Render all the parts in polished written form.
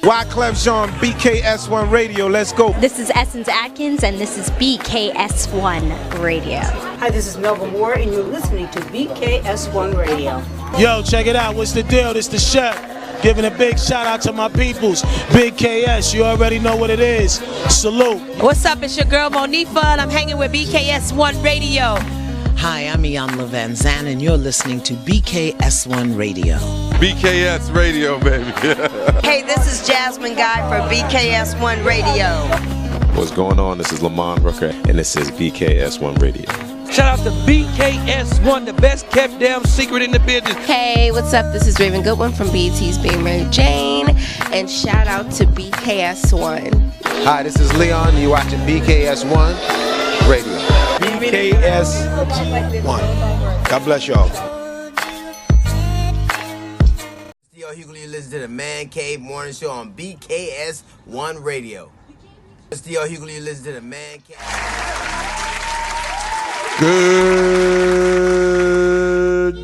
Wyclef Jean, BKS1 Radio. Let's go. This is Essence Atkins, and this is BKS1 Radio. Hi, this is Melba Moore, and you're listening to BKS1 Radio. Yo, check it out. What's the deal? This the chef. Giving a big shout out to my peoples. Big KS, you already know what it is. Salute. What's up? It's your girl Monifa, and I'm hanging with BKS1 Radio. Hi, I'm Iyanla Vanzant, and you're listening to BKS1 Radio. BKS Radio, baby. Hey, this is Jasmine Guy for BKS1 Radio. What's going on? This is Lamont Rooker, and this is BKS1 Radio. Shout out to BKS1, the best kept damn secret in the business. Hey, what's up? This is Raven Goodwin from BET's Being Mary Jane, and shout out to BKS1. Hi, this is Leon, and you're watching BKS1 Radio. BKS1. God bless y'all. Theo Hughley, you listen to the Man Cave Morning Show on BKS1 Radio. Theo Hughley, you listen to the Man Cave. Good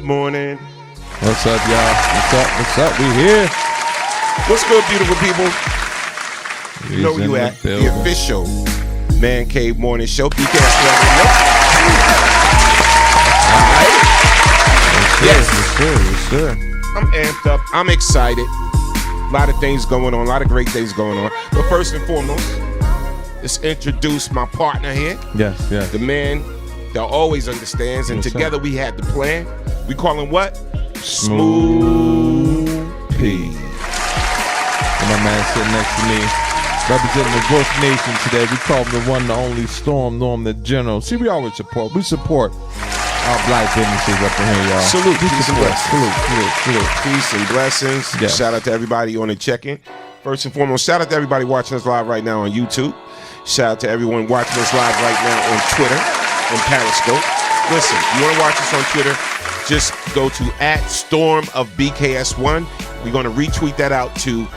morning. What's up, y'all? What's up? We here. What's good, beautiful people? You know where you at. The official Man Cave Morning Show, BKS1 Radio. All right. Yes, sir. I'm amped up. I'm excited. A lot of things going on. A lot of great things going on. But first and foremost, let's introduce my partner here. Yes. The man that always understands. And together we had the plan. We call him what? Smooth P. And my man sitting next to me, representing the Wolf Nation today. We call him the one, the only Storm Norm, the General. See, we always support. We support our black businesses up in here, y'all. Salute, peace and blessings. Salute. Peace and blessings. Yes. Shout out to everybody on the check-in. First and foremost, shout out to everybody watching us live right now on YouTube. Shout out to everyone watching us live right now on Twitter and Periscope. Listen, you want to watch us on Twitter, just go to @StormOfBKS1. We're going to retweet that out to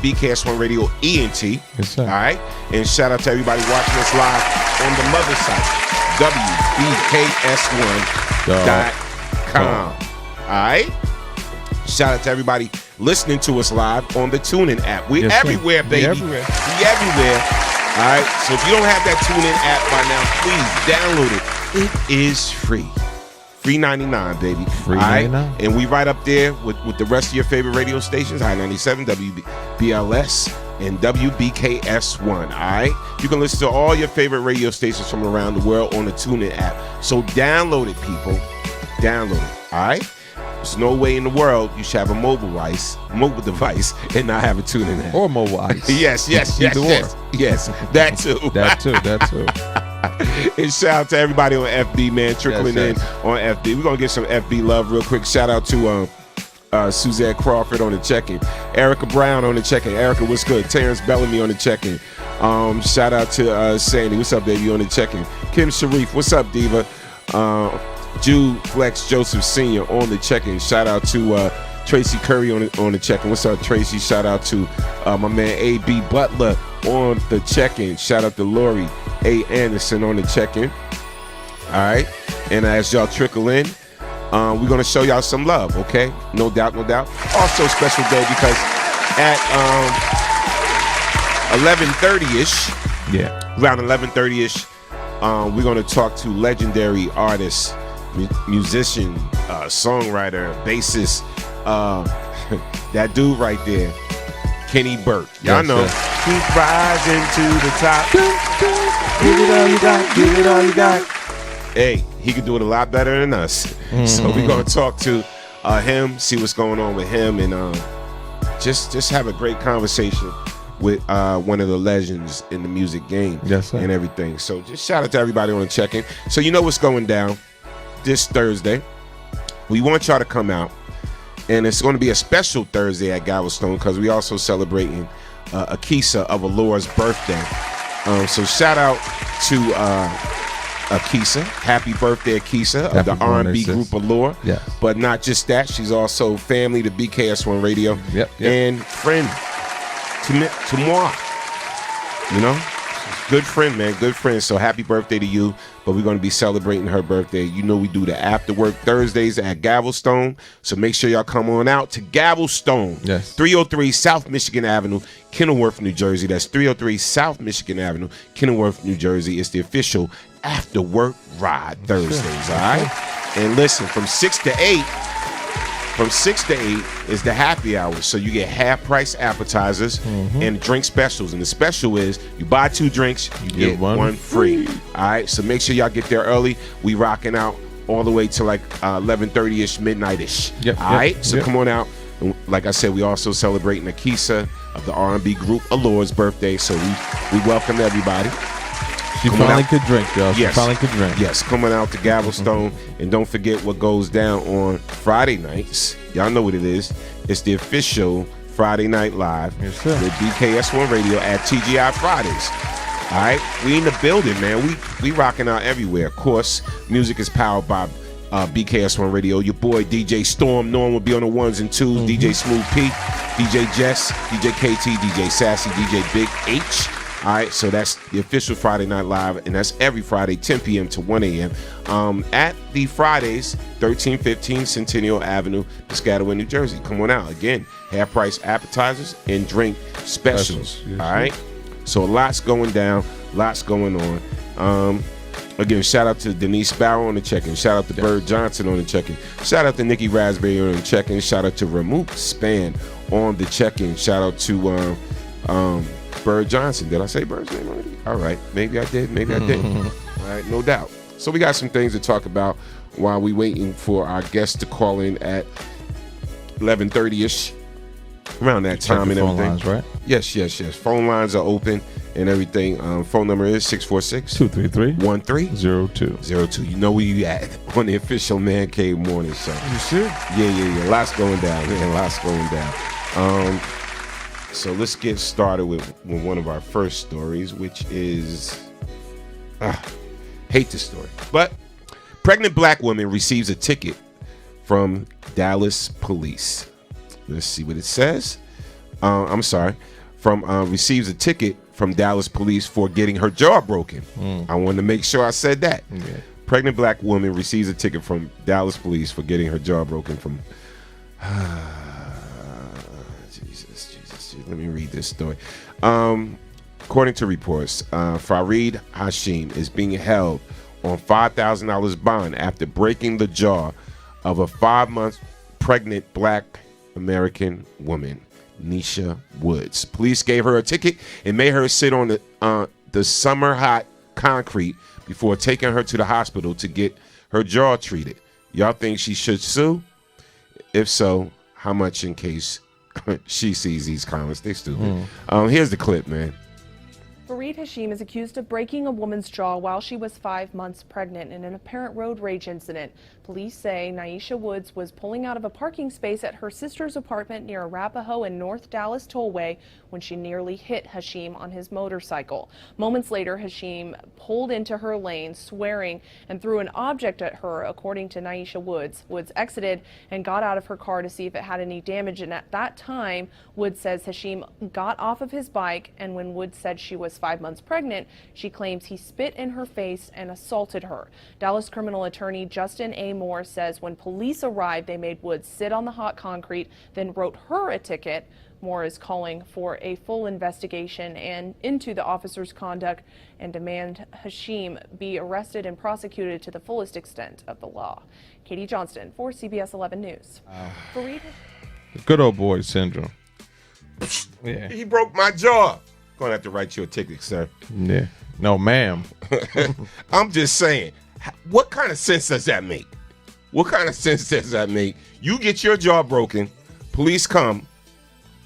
@BKS1 Radio ENT. Yes, sir. All right? And shout out to everybody watching us live on the mother site, WBKS1.com. All right? Shout out to everybody listening to us live on the TuneIn app. We're everywhere, baby. We everywhere. All right? So if you don't have that TuneIn app by now, please download it. It is free. Free 99, baby. Free 99. And we right up there with the rest of your favorite radio stations, High 97, WBLS, and WBKS1, all right? You can listen to all your favorite radio stations from around the world on the TuneIn app. So download it, people. Download it, all right? There's no way in the world you should have a mobile device and not have a TuneIn app. Or mobile ice. Yes. Yes, that too. That too. And shout out to everybody on FB, man, trickling in on FB. We're going to get some FB love real quick. Shout out to Suzanne Crawford on the check-in. Erica Brown on the check-in. Erica, what's good? Terrence Bellamy on the check-in. Shout out to Sandy. What's up, baby, on the check-in. Kim Sharif, what's up, Diva? Jude Flex Joseph Sr. on the check-in. Shout out to Tracy Curry on the check-in. What's up, Tracy? Shout out to my man A.B. Butler on the check-in. Shout out to Lori A. Anderson on the check-in. All right. And as y'all trickle in, we're going to show y'all some love, okay? No doubt. Also special day because at 11:30-ish, around 11:30-ish, we're going to talk to legendary artist musician, songwriter, bassist, that dude right there, Kenny Burke. Y'all know. Keep rising to the top. Give it all you got. Give it all you got. Hey, he could do it a lot better than us. So we're going to talk to him, see what's going on with him, and just have a great conversation with one of the legends in the music game and everything. So just shout out to everybody on the check-in. So you know what's going down this Thursday. We want y'all to come out, and it's going to be a special Thursday at Galveston because we also celebrating Akisa of Allure's birthday. So shout out to Akisa. Happy birthday, Akisa, of the R&B group Allure. Yes. But not just that, she's also family to BKS1 Radio and friend to moi. You know? Good friend, man. Good friend. So happy birthday to you. But we're going to be celebrating her birthday. You know we do the after work Thursdays at Galveston. So make sure y'all come on out to Galveston. Yes. 303 South Michigan Avenue, Kenilworth, New Jersey. That's 303 South Michigan Avenue, Kenilworth, New Jersey. It's the official after work ride Thursdays, all right? And listen, from 6 to 8 is the happy hour. So you get half price appetizers and drink specials. And the special is you buy 2 drinks, you get one free. All right, so make sure y'all get there early. We rocking out all the way to like 11:30ish, midnight-ish. All right, so come on out. And like I said, we also celebrating Akisa of the R&B group Allure's birthday. So we welcome everybody. She finally could drink, y'all. She finally could drink. Yes, coming out to Galveston. And don't forget what goes down on Friday nights. Y'all know what it is. It's the official Friday Night Live with BKS1 Radio at TGI Fridays. All right, we in the building, man. We rocking out everywhere. Of course, music is powered by BKS1 Radio. Your boy DJ Storm Norm will be on the 1s and 2s. DJ Smooth P, DJ Jess, DJ KT, DJ Sassy, DJ Big H. All right, so that's the official Friday Night Live, and that's every Friday, 10 p.m. to 1 a.m. At the Fridays, 1315 Centennial Avenue, Piscataway, New Jersey. Come on out. Again, half-price appetizers and drink specials. All right? So a lot's going down, lots going on. Again, shout out to Denise Barrow on the check-in. Shout out to Bird Johnson on the check-in. Shout out to Nikki Raspberry on the check-in. Shout out to Ramook Span on the check-in. Shout out to Bird Johnson. Did I say Bird's name already? All right. Maybe I did. Maybe I didn't. All right. No doubt. So we got some things to talk about while we waiting for our guests to call in at 11:30ish. Around that time and everything. Phone lines, right? Yes. Phone lines are open and everything. Phone number is 646-233-1302. You know where you at on the official Man Cave Morning Show. You sure? Yeah. Lots going down, man. Lots going down. So let's get started with one of our first stories, which is, hate this story. But pregnant black woman receives a ticket from Dallas police. Let's see what it says. Receives a ticket from Dallas police for getting her jaw broken. I wanted to make sure I said that. Okay. Pregnant black woman receives a ticket from Dallas police for getting her jaw broken from... Let me read this story. According to reports, Fareed Hashim is being held on $5,000 bond after breaking the jaw of a 5-month pregnant black American woman, Nisha Woods. Police gave her a ticket and made her sit on the summer hot concrete before taking her to the hospital to get her jaw treated. Y'all think she should sue? If so, how much in case she sees these comments? They stupid. Here's the clip, man. Fareed Hashim is accused of breaking a woman's jaw while she was 5 months pregnant in an apparent road rage incident. Police say Nisha Woods was pulling out of a parking space at her sister's apartment near Arapahoe and North Dallas Tollway when she nearly hit Hashim on his motorcycle. Moments later, Hashim pulled into her lane, swearing, and threw an object at her, according to Nisha Woods. Woods exited and got out of her car to see if it had any damage, and at that time, Woods says Hashim got off of his bike, and when Woods said she was 5 months pregnant, she claims he spit in her face and assaulted her. Dallas criminal attorney Justin A. Moore says when police arrived, they made Woods sit on the hot concrete, then wrote her a ticket. Moore is calling for a full investigation and into the officer's conduct and demand Hashim be arrested and prosecuted to the fullest extent of the law. Katie Johnston for CBS 11 News. Fareed. Good old boy syndrome. Yeah. He broke my jaw. Gonna have to write you a ticket, sir. Yeah. No, ma'am. I'm just saying, what kind of sense does that make? What kind of sense does that make? You get your jaw broken, police come,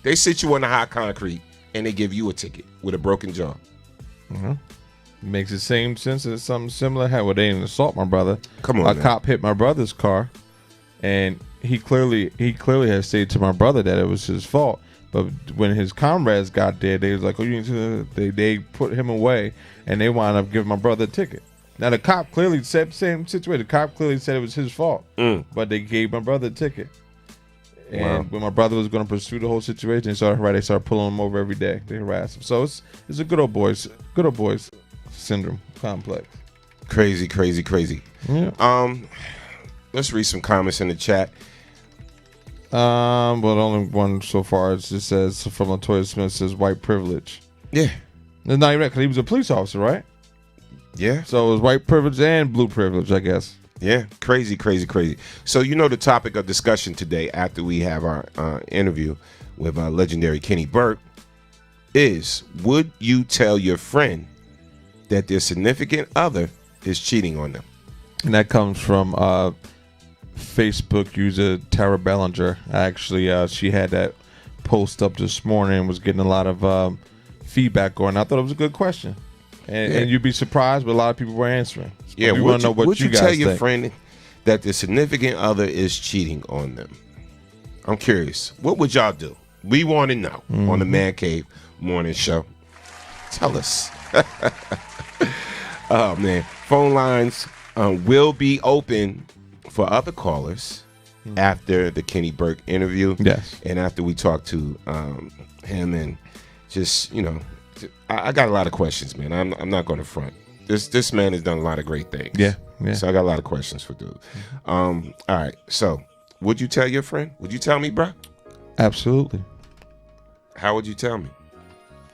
they sit you on the hot concrete, and they give you a ticket with a broken jaw. Mm-hmm. Makes the same sense as something similar. How they didn't assault my brother. Come on, a man. cop hit my brother's car, and he clearly has stated to my brother that it was his fault. But when his comrades got there, they was like, "Oh, you need to." They put him away, and they wound up giving my brother a ticket. Now the cop clearly said same situation. The cop clearly said it was his fault, but they gave my brother a ticket. And when my brother was going to pursue the whole situation, they started pulling him over every day. They harassed him. So it's a good old boys syndrome complex. Crazy. Yeah. Let's read some comments in the chat. But only one so far. It just says from Latoya Smith says white privilege. Yeah. It's not even that because he was a police officer, right? Yeah. So it was white privilege and blue privilege, I guess. Yeah, crazy. So the topic of discussion today after we have our interview with legendary Kenny Burke is, would you tell your friend that their significant other is cheating on them? And that comes from Facebook user Tara Bellinger. Actually, she had that post up this morning and was getting a lot of feedback going. I thought it was a good question. And you'd be surprised, but a lot of people were answering. Yeah, we want to know what would you guys tell your think. friend that the significant other is cheating on them? I'm curious. What would y'all do? We want to know on the Man Cave Morning Show. Tell us. Oh, man. Phone lines will be open for other callers after the Kenny Burke interview. Yes. And after we talk to him and just, I got a lot of questions, man. I'm not going to front. This man has done a lot of great things. Yeah. So I got a lot of questions for dude. All right. So would you tell your friend? Would you tell me, bro? Absolutely. How would you tell me?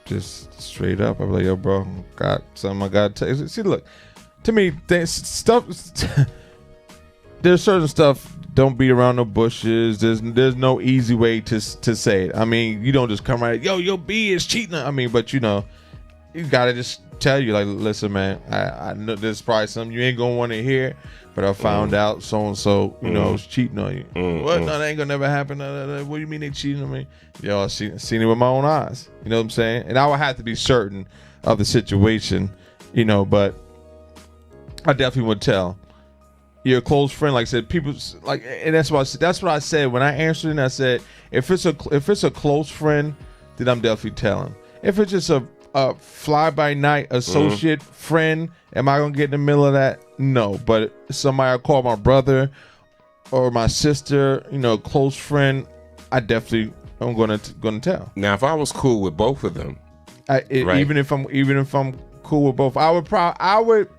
Just straight up. I'm like, yo, bro, got something I got to tell you. See, look, to me, there's certain stuff. Don't beat around the bushes. There's no easy way to say it. I mean, you don't just come right, yo, B is cheating. I mean, but you gotta just tell you, like, listen, man, I know there's probably something you ain't gonna want to hear, but I found out so and so, is cheating on you. What? No, that ain't gonna never happen. What do you mean they cheating on me? Yo, I seen it with my own eyes. You know what I'm saying? And I would have to be certain of the situation, but I definitely would tell. You're a close friend, like I said, people like, and that's what I said when I answered. And I said, if it's a close friend, then I'm definitely telling. If it's just a fly by night associate friend, am I gonna get in the middle of that? No, but somebody I call my brother or my sister, close friend, I definitely am gonna tell. Now, if I was cool with both of them, right. even if I'm cool with both, I would.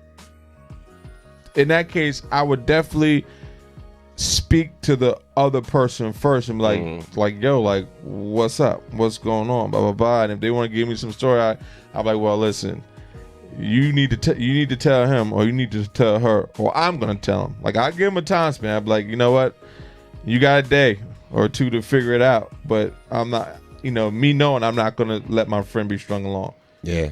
In that case, I would definitely speak to the other person first and be like, yo, like, what's up? What's going on? Blah, blah, blah. And if they want to give me some story, I'm like, well, listen, you need to tell him, or you need to tell her, or I'm going to tell him. Like, I give him a time span. I'd be like, you know what? You got a day or two to figure it out. But I'm not, me knowing I'm not going to let my friend be strung along. Yeah.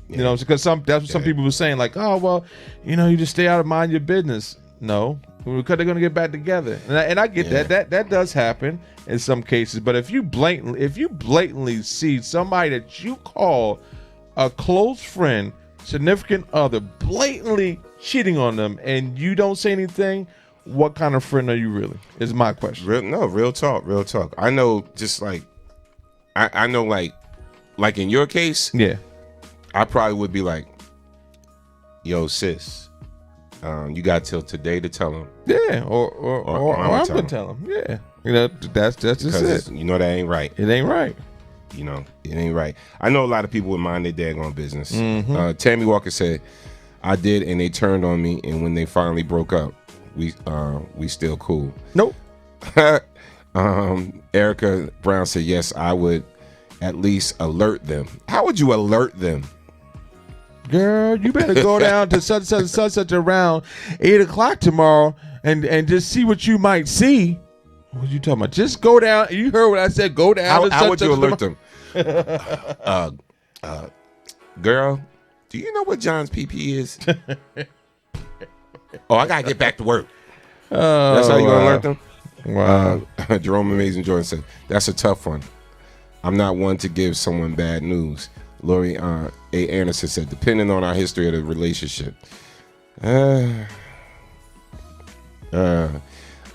Because that's what some people were saying, like, oh, well, you just stay out of mind your business. No, because they're going to get back together. And I get that does happen in some cases. But if you blatantly see somebody that you call a close friend, significant other, blatantly cheating on them, and you don't say anything, what kind of friend are you really? Is my question. Real talk. I know, just like, I know, like in your case, yeah. I probably would be like, yo, sis, you got till today to tell him. Yeah, or I'm going to tell him. Yeah. That's just it. That ain't right. It ain't right. You know, it ain't right. I know a lot of people would mind their daggone business. Mhm. Tammy Walker said, I did, and they turned on me, and when they finally broke up, we still cool. Nope. Erica Brown said, yes, I would at least alert them. How would you alert them? Girl, you better go down to such around 8 o'clock tomorrow and just see what you might see. What you talking about? Just go down. You heard what I said. Go down. How would you alert them? Girl, do you know what John's PP is? Oh, I gotta get back to work. That's how you gonna alert them? Wow. Jerome Amazing Jordan said, that's a tough one. I'm not one to give someone bad news. Lori A. Anderson said, depending on our history of the relationship.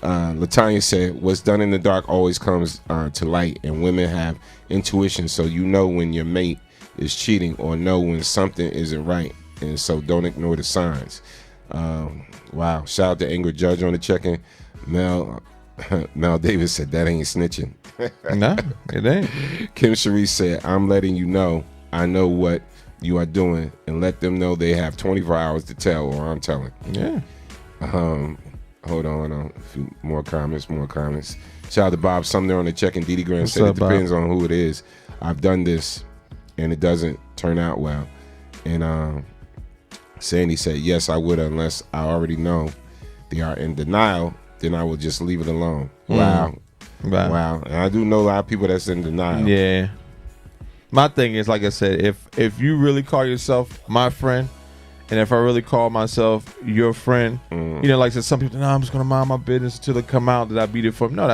Latanya said, what's done in the dark always comes to light, and women have intuition, so you know when your mate is cheating or know when something isn't right, and so don't ignore the signs. Wow. Shout out to Ingrid Judge on the check-in. Mel Davis said, that ain't snitching. No, it ain't. Kim Cherie said, I'm letting you know I know what you are doing, and let them know they have 24 hours to tell, or I'm telling. Yeah. Hold on. A few more comments. Shout out to Bob Sumner on the check-in. Dee Graham What's said, up, it depends on who it is. I've done this, and it doesn't turn out well. And Sandy said, yes, I would, unless I already know they are in denial, then I will just leave it alone. Wow. And I do know a lot of people that's in denial. Yeah. My thing is, like I said, if you really call yourself my friend, and if I really call myself your friend, you know, like I said, some people, no, I'm just gonna mind my business until they come out that I be there for them. No,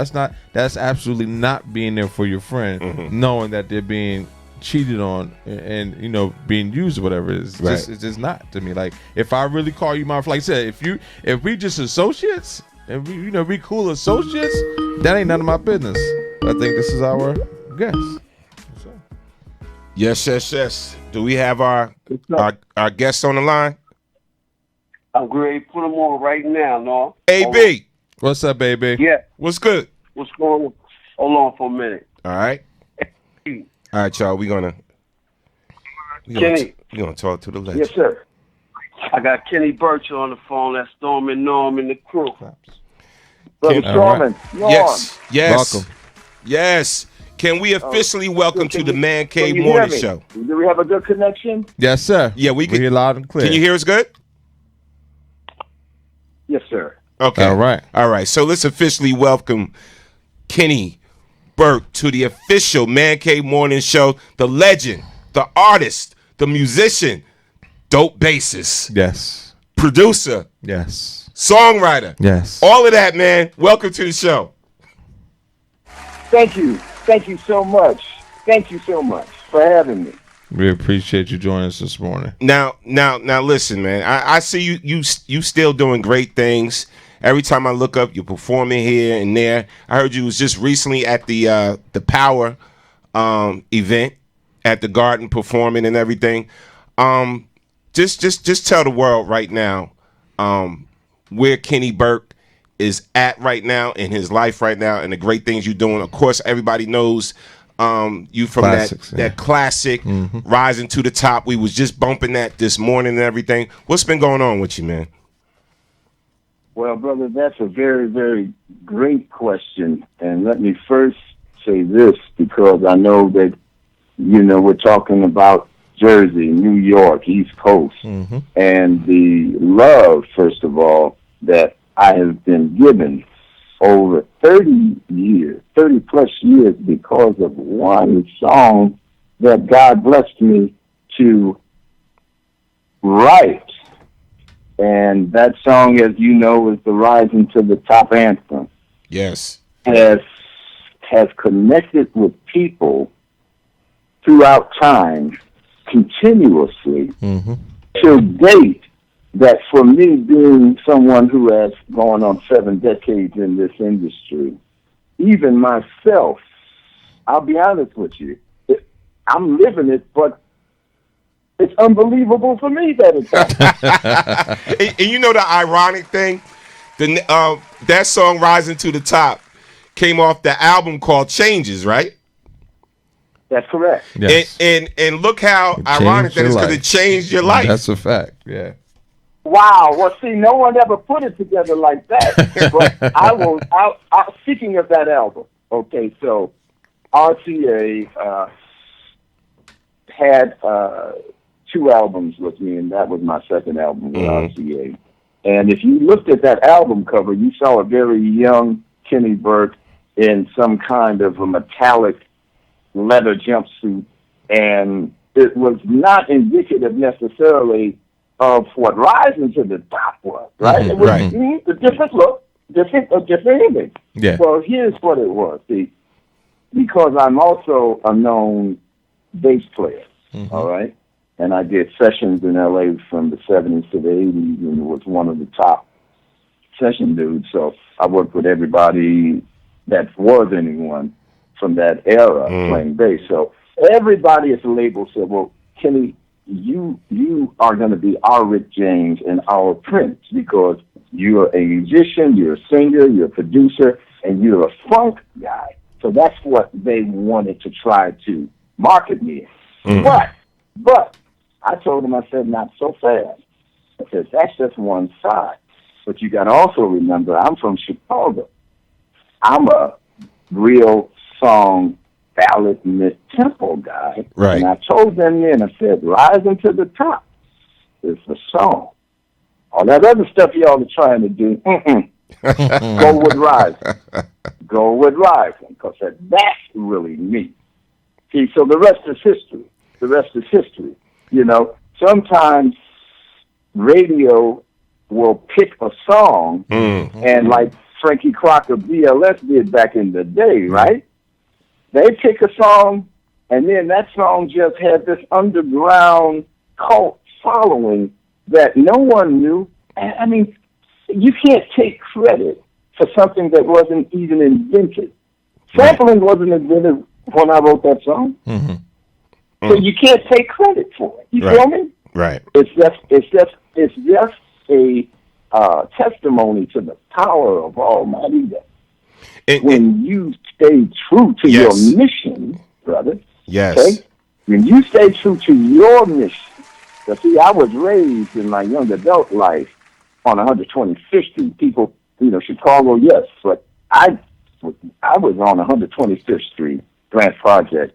that's absolutely not being there for your friend, knowing that they're being cheated on and you know, being used or whatever. It's just not to me. Like, if I really call you my friend, like I said, if we just associates, and we, you know, we cool associates, that ain't none of my business. I think this is our guess. Yes. Do we have our guests on the line? I'm ready to put them on right now, no? AB. What's up, baby? Yeah. What's good? What's going on? Hold on for a minute. All right. All right, y'all. We gonna talk to the legend. Yes, sir. I got Kenny Burchell on the phone. That's Storm and Norm and the crew. Brother Storman, Yes. Welcome. Yes. Can we officially welcome to the Man Cave Can you Morning hear me? Show? Do we have a good connection? Yes, sir. Yeah, we can hear loud and clear. Can you hear us good? Yes, sir. Okay. All right. So let's officially welcome Kenny Burke to the official Man Cave Morning Show. The legend, the artist, the musician, dope bassist. Yes. Producer. Yes. Songwriter. Yes. All of that, man. Welcome to the show. Thank you. Thank you so much. Thank you so much for having me. We appreciate you joining us this morning. Now, listen, man. I see you still doing great things. Every time I look up, you're performing here and there. I heard you was just recently at the Power event at the Garden performing and everything. Just tell the world right now where Kenny Burke is at right now in his life right now and the great things you're doing. Of course, everybody knows you from that classic Rising to the Top. We was just bumping that this morning and everything. What's been going on with you, man? Well, brother, that's a very, very great question. And let me first say this, because I know that, you know, we're talking about Jersey, New York, East Coast, and the love, first of all, that I have been given over 30 plus years because of one song that God blessed me to write. And that song, as you know, is the Rising to the Top anthem. Yes. Has connected with people throughout time continuously to date, that for me, being someone who has gone on 7 decades in this industry, even myself, I'll be honest with you, I'm living it, but it's unbelievable for me that it's happening. And you know the ironic thing? That song, Rising to the Top, came off the album called Changes, right? That's correct. Yes. And look how ironic that is, because it changed your life. That's a fact. Yeah. Wow. Well, see, no one ever put it together like that. But I speaking of that album, okay, so RCA had 2 albums with me, and that was my second album with RCA. And if you looked at that album cover, you saw a very young Kenny Burke in some kind of a metallic leather jumpsuit, and it was not indicative necessarily of what Rising to the Top was, right? It was a different look, a different image. Yeah. Well, here's what it was. See, because I'm also a known bass player, all right? And I did sessions in L.A. from the 70s to the 80s, and was one of the top session dudes. So I worked with everybody that was anyone from that era playing bass. So everybody at the label said, well, Kenny, you are going to be our Rick James and our Prince, because you're a musician, you're a singer, you're a producer, and you're a funk guy. So that's what they wanted to try to market me in. But I told them, I said, not so fast. I said, that's just one side. But you got to also remember, I'm from Chicago. I'm a real song, ballad, mid-tempo guy. Right. And I told them then, I said, Rising to the Top is the song. All that other stuff y'all are trying to do, go with Rising. Go with Rising, because that's really me. See, so the rest is history. The rest is history. You know, sometimes radio will pick a song, and like Frankie Crocker, BLS did back in the day, right? They pick a song, and then that song just had this underground cult following that no one knew. I mean, you can't take credit for something that wasn't even invented. Sampling wasn't invented when I wrote that song. So you can't take credit for it. You feel me? Right. It's just a testimony to the power of Almighty God. When you stay true to your mission, brother. Yes. Okay? When you stay true to your mission. Because, see, I was raised in my young adult life on 125th Street. People, Chicago, yes, but I was on 125th Street, Grant Project,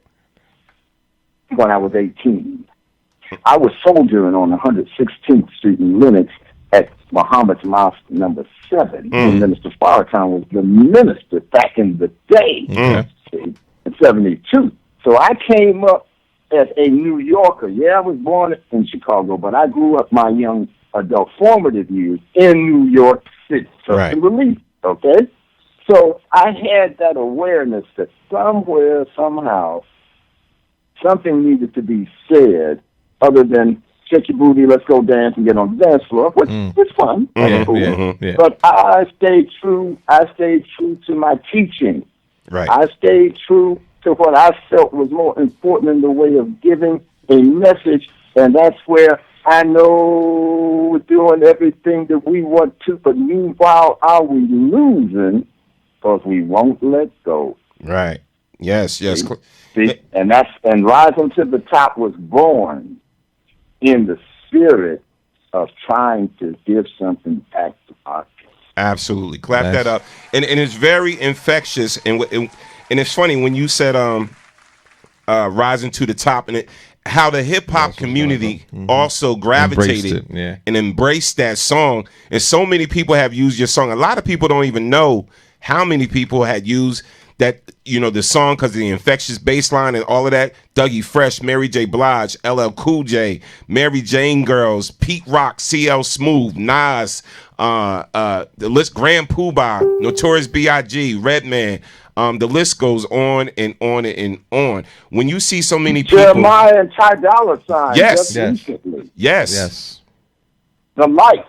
when I was 18. I was soldiering on 116th Street in Lenox at Muhammad's Mosque number 7. When Minister Farrakhan was the minister back in the day, in 72. So I came up as a New Yorker. Yeah, I was born in Chicago, but I grew up my young adult formative years in New York City. Trust and belief, okay? So I had that awareness that somewhere, somehow, something needed to be said other than shake your booty, let's go dance and get on the dance floor, which is fun. That's cool. But I stayed true to my teaching. Right. I stayed true to what I felt was more important in the way of giving a message, and that's where I know we're doing everything that we want to, but meanwhile, are we losing because we won't let go? Right. Yes. See? And Rising to the Top was born in the spirit of trying to give something back to our people. Absolutely. Clap that up. And it's very infectious. And it's funny when you said Rising to the Top, and how the hip-hop community also gravitated and embraced that song. And so many people have used your song. A lot of people don't even know how many people had used that, the song, because of the infectious bass line and all of that. Dougie Fresh, Mary J. Blige, LL Cool J, Mary Jane Girls, Pete Rock, CL Smooth, Nas, the list, Grand Poobah, Notorious B.I.G., Redman. The list goes on and on and on. When you see so many people, Jeremiah and Ty Dolla $ign, yes, recently. Yes. The light,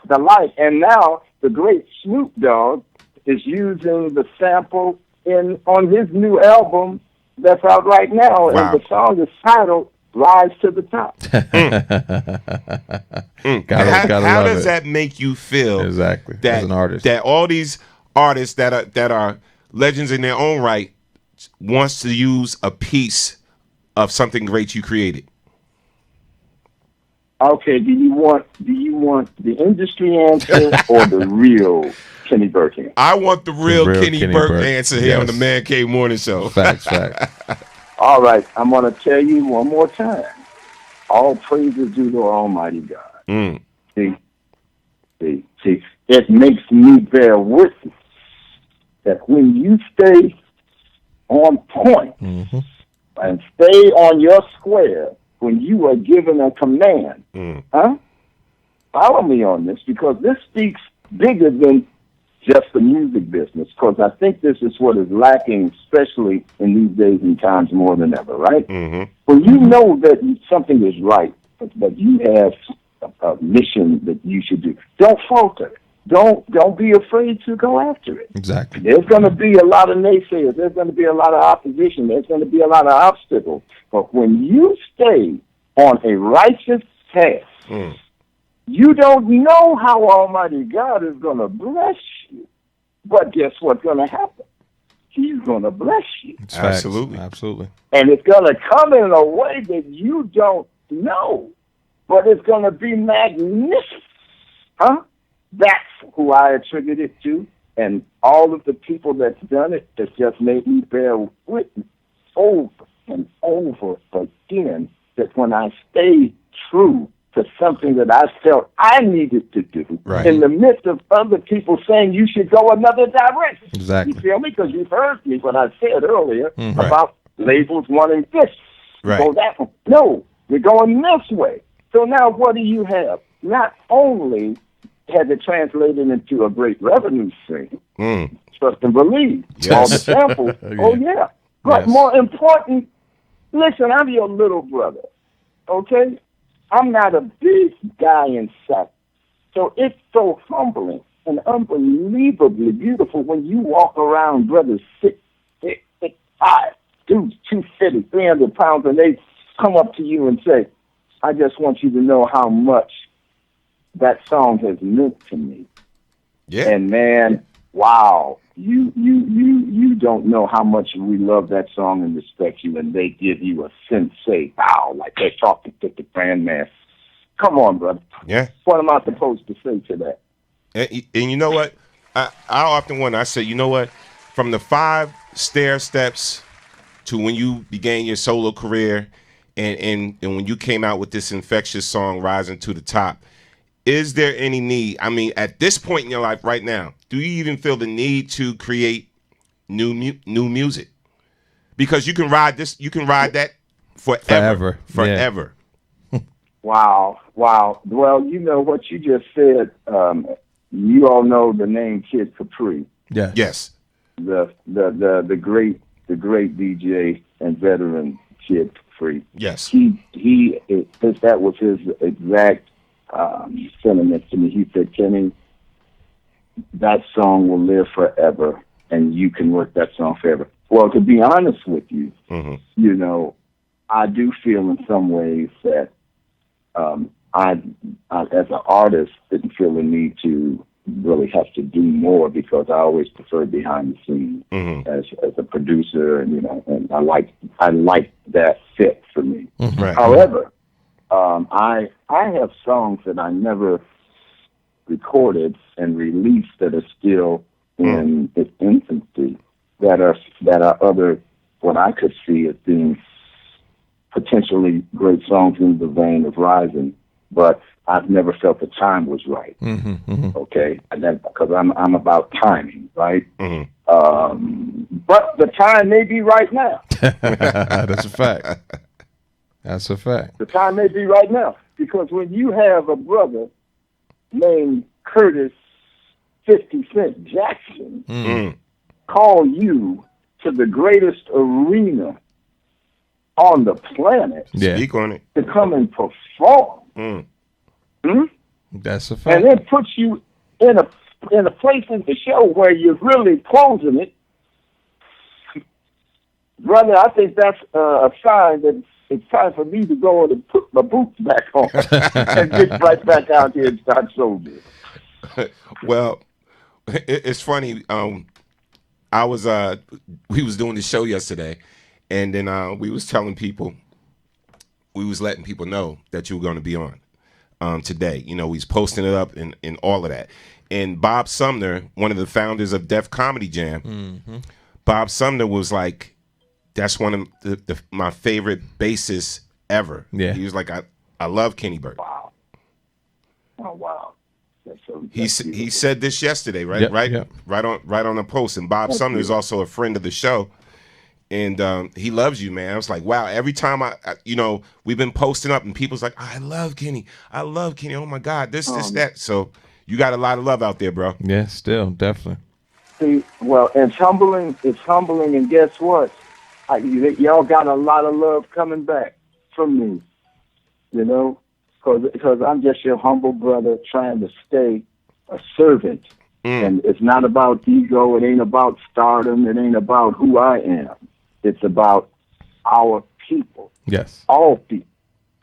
and now the great Snoop Dogg is using the sample on his new album that's out right now, and the song is titled "Rise to the Top." How does that make you feel? Exactly. That, as an artist, that all these artists that are legends in their own right wants to use a piece of something great you created? Okay, do you want the industry answer or the real Kenny Burke answer? I want the real Kenny Burke Burke. answer here on the Man Cave Morning Show. Facts. All right, I'm going to tell you one more time. All praises due to Almighty God. See, it makes me bear witness that when you stay on point and stay on your square, when you are given a command, follow me on this, because this speaks bigger than just the music business, because I think this is what is lacking, especially in these days and times more than ever, right? When you know that something is right, but you have a mission that you should do, don't falter. Don't be afraid to go after it. Exactly. There's going to be a lot of naysayers. There's going to be a lot of opposition. There's going to be a lot of obstacles. But when you stay on a righteous path, you don't know how Almighty God is going to bless you. But guess what's going to happen? He's going to bless you. Absolutely. And it's going to come in a way that you don't know. But it's going to be magnificent. That's who I attribute it to. And all of the people that's done it has just made me bear witness over and over again that when I stayed true to something that I felt I needed to do, in the midst of other people saying you should go another direction. Exactly. You feel me? Because you've heard me what I said earlier about labels wanting this. Go that one. No, we're going this way. So now what do you have? Not only has it translated into a great revenue stream, trust and believe, all the samples, but more important, listen, I'm your little brother, okay? I'm not a big guy in sight. So it's so humbling and unbelievably beautiful when you walk around brothers 6'5", dudes 250, 300 pounds, and they come up to you and say, I just want you to know how much that song has meant to me. Yeah. And man, wow. You don't know how much we love that song and respect you, and they give you a sensei bow like they're talking to the grandmaster. Come on, brother. Yeah. What am I supposed to say to that? And you know what? I often wonder, I say, you know what? From the 5 stair steps to when you began your solo career and when you came out with this infectious song, Rising to the Top, is there any need? I mean, at this point in your life right now, do you even feel the need to create new music? Because you can ride that forever. Wow. Well, you know what you just said. You all know the name Kid Capri. Yeah. Yes. The great DJ and veteran Kid Capri. Yes. That was his exact sentiment to me. He said, Kenny, that song will live forever, and you can work that song forever. Well, to be honest with you, you know, I do feel in some ways that I, as an artist, didn't feel the need to really have to do more because I always preferred behind the scenes as a producer, and you know, and I like that fit for me. Right. However, I have songs that I never recorded and released that are still in its infancy that are other what I could see as being potentially great songs in the vein of Rising, but I've never felt the time was right. Okay, and then because I'm about timing, right? But the time may be right now. That's a fact. That's a fact. The time may be right now because when you have a brother named Curtis 50 Cent Jackson call you to the greatest arena on the planet, speak on it, to come and perform. That's a fact. And then puts you in a place in the show where you're really closing it. Brother, I think that's a sign that it's time for me to go and put my boots back on and get right back out here and start soldiering. Well, it's funny. We was doing the show yesterday, and then we was telling people we was letting people know that you were going to be on today. You know, we was posting it up and all of that. And Bob Sumner, one of the founders of Def Comedy Jam, Bob Sumner was like, that's one of my favorite bassists ever. Yeah. He was like, I love Kenny Burke. Wow. Oh, wow. He said this yesterday, right? Yep, right? yep. Right on the post. And Bob Sumner is also a friend of the show. And he loves you, man. I was like, wow, every time I we've been posting up and people's like, I love Kenny. Oh my God, this, that. So you got a lot of love out there, bro. Yeah, still, definitely. See, well, it's humbling, and guess what? Y'all got a lot of love coming back from me, you know, because I'm just your humble brother trying to stay a servant. And it's not about ego. It ain't about stardom. It ain't about who I am. It's about our people. Yes. All people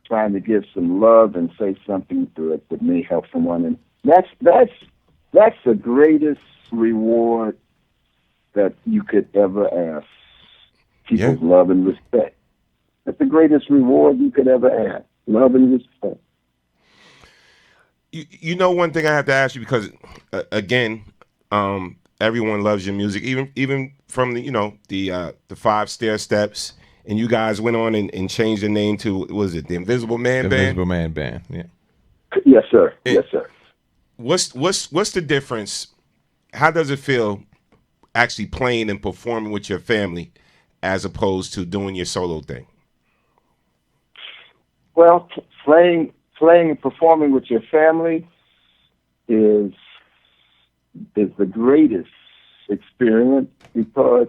trying to give some love and say something good that may help someone. And that's the greatest reward that you could ever ask. People's love and respect. That's the greatest reward you could ever ask. Love and respect. You know, one thing I have to ask you, because again, everyone loves your music, even from the 5 Stair Steps, and you guys went on and changed the name to, was it the Invisible Man Band? Invisible Man Band, yeah. Yes, sir. Yes, sir. What's the difference? How does it feel actually playing and performing with your family as opposed to doing your solo thing? Well, playing and performing with your family is the greatest experience, because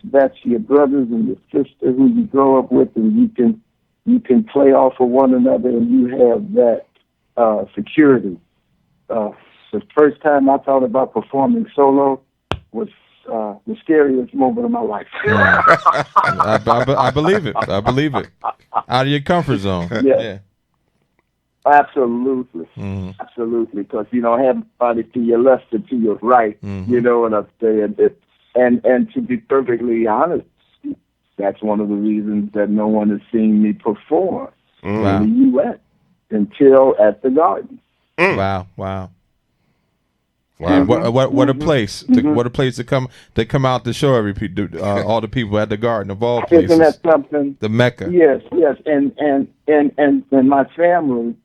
that's your brothers and your sisters who you grow up with, and you can play off of one another, and you have that security. The first time I thought about performing solo was the scariest moment of my life. I believe it. I believe it. Out of your comfort zone. Yeah. Absolutely. Absolutely. Because you don't have anybody to your left or to your right. You know what I'm saying? And to be perfectly honest, that's one of the reasons that no one has seen me perform in the U.S. until at the Garden. Wow. What a place! What a place to come out to show all the people at the Garden of all places. Isn't that something? The Mecca. Yes, and my family,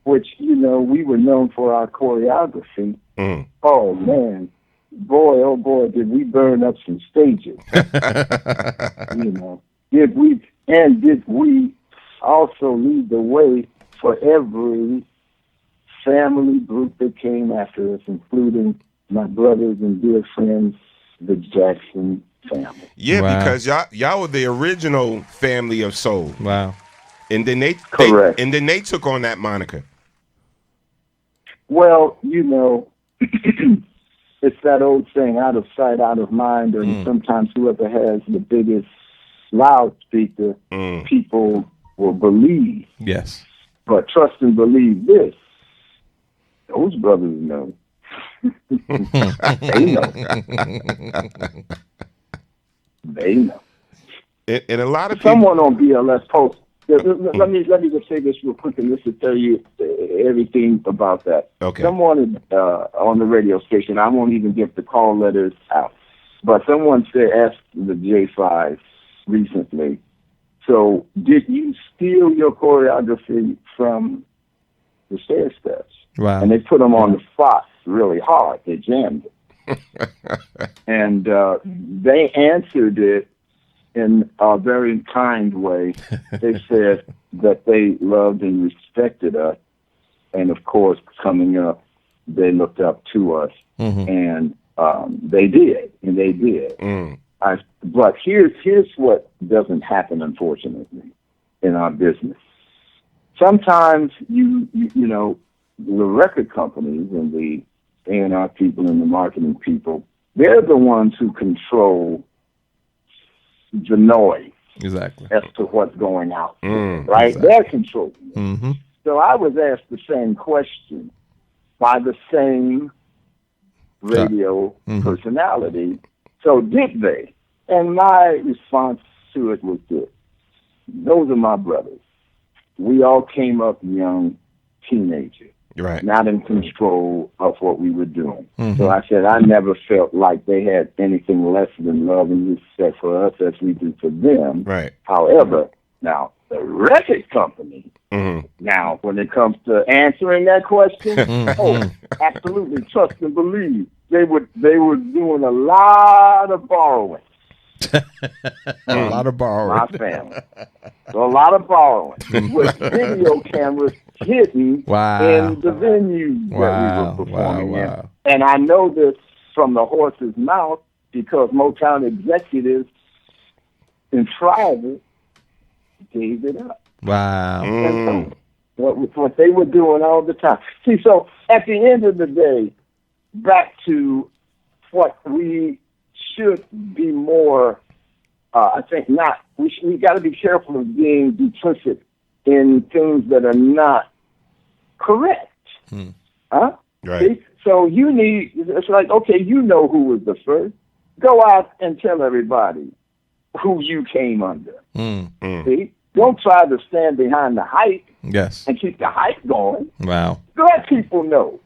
which we were known for our choreography. Oh man, boy, did we burn up some stages? Did we also lead the way for every family group that came after us, including my brothers and dear friends, the Jackson family. Yeah, because y'all were the original family of soul. Wow. And then they took on that moniker. Well, it's that old saying, out of sight, out of mind, and sometimes whoever has the biggest loudspeaker, people will believe. Yes. But trust and believe this. Those brothers know. They know. They know. And a lot of someone on BLS Post. Let me just say this real quick, and this will tell you everything about that. Okay. Someone on the radio station, I won't even get the call letters out, but someone asked the J5 recently, so did you steal your choreography from the Stair Steps? Wow. And they put them on the spot really hard. They jammed it. And they answered it in a very kind way. They said that they loved and respected us. And, of course, coming up, they looked up to us. And they did. And they did. But here's what doesn't happen, unfortunately, in our business. Sometimes, the record companies and the A&R people and the marketing people, they're the ones who control the noise. Exactly. As to what's going out. Right? Exactly. They're controlling. So I was asked the same question by the same radio personality. So did they? And my response to it was this. Those are my brothers. we all came up young teenagers, right? Not in control of what we were doing. Mm-hmm. So I said I never felt like they had anything less than love and respect for us as we do for them. Right. However, now the record company. Mm-hmm. Now, when it comes to answering that question, absolutely, trust and believe. They were doing a lot of borrowing. A lot of borrowing. My family. So a lot of borrowing with video cameras hidden in the venues that we were performing in. And I know this from the horse's mouth because Motown executives in private gave it up. Wow. And so, what they were doing all the time. See, so at the end of the day, back to what we should be more, I think not, we got to be careful of being duplicit in things that are not correct. Huh? Right. See? So it's like, okay, you know who was the first. Go out and tell everybody who you came under. See? Don't try to stand behind the hype and keep the hype going. Wow. Let people know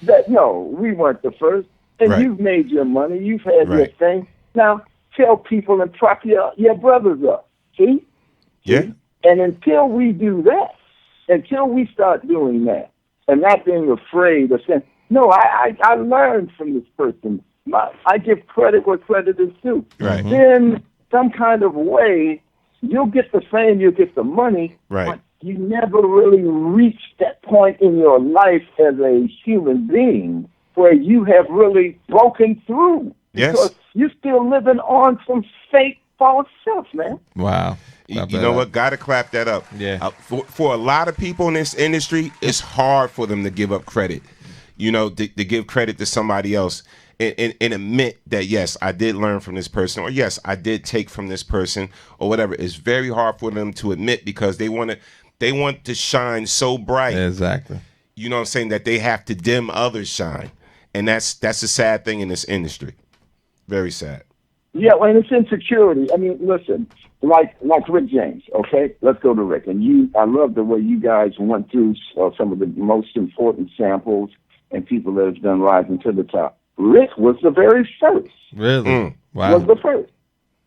that, no, we weren't the first. And you've made your money. You've had your thing. Now, tell people and prop your brothers up. See? Yeah. And until we do that, until we start doing that, and not being afraid of saying, no, I learned from this person. I give credit where credit is due. Right. Then some kind of way, you'll get the fame, you'll get the money, but you never really reach that point in your life as a human being where you have really broken through. Yes. Because you're still living on some fake false self, man. Wow. You know what? Got to clap that up. Yeah. For a lot of people in this industry, it's hard for them to give up credit. You know, to give credit to somebody else. And admit that, yes, I did learn from this person, or yes, I did take from this person, or whatever. It's very hard for them to admit because they want to shine so bright. Exactly. You know what I'm saying? That they have to dim others' shine. And that's a sad thing in this industry. Very sad. Yeah, well, and it's insecurity. I mean, listen, like Rick James, okay? Let's go to Rick. And I love the way you guys went through some of the most important samples and people that have done Rising to the Top. Rick was the very first. Really? Wow. Was the first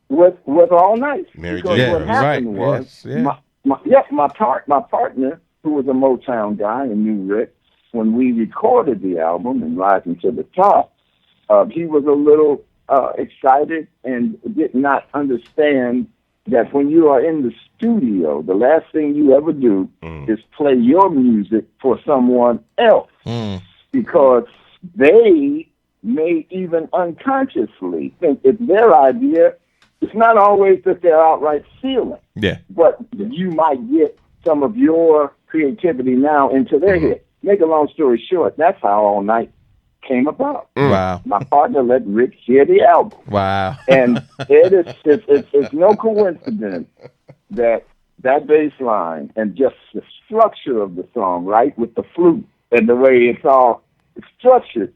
with All Night. Mary because J. what happened was, my partner, who was a Motown guy and knew Rick, when we recorded the album and Rising to the Top, he was a little excited and did not understand that when you are in the studio, the last thing you ever do is play your music for someone else because they may even unconsciously think it's their idea. It's not always that they're outright stealing. Yeah. But you might get some of your creativity now into their head. Make a long story short, that's how All Night came about. Wow. My partner let Rick hear the album. Wow. And it's no coincidence that bass line and just the structure of the song, right, with the flute and the way it's all structured,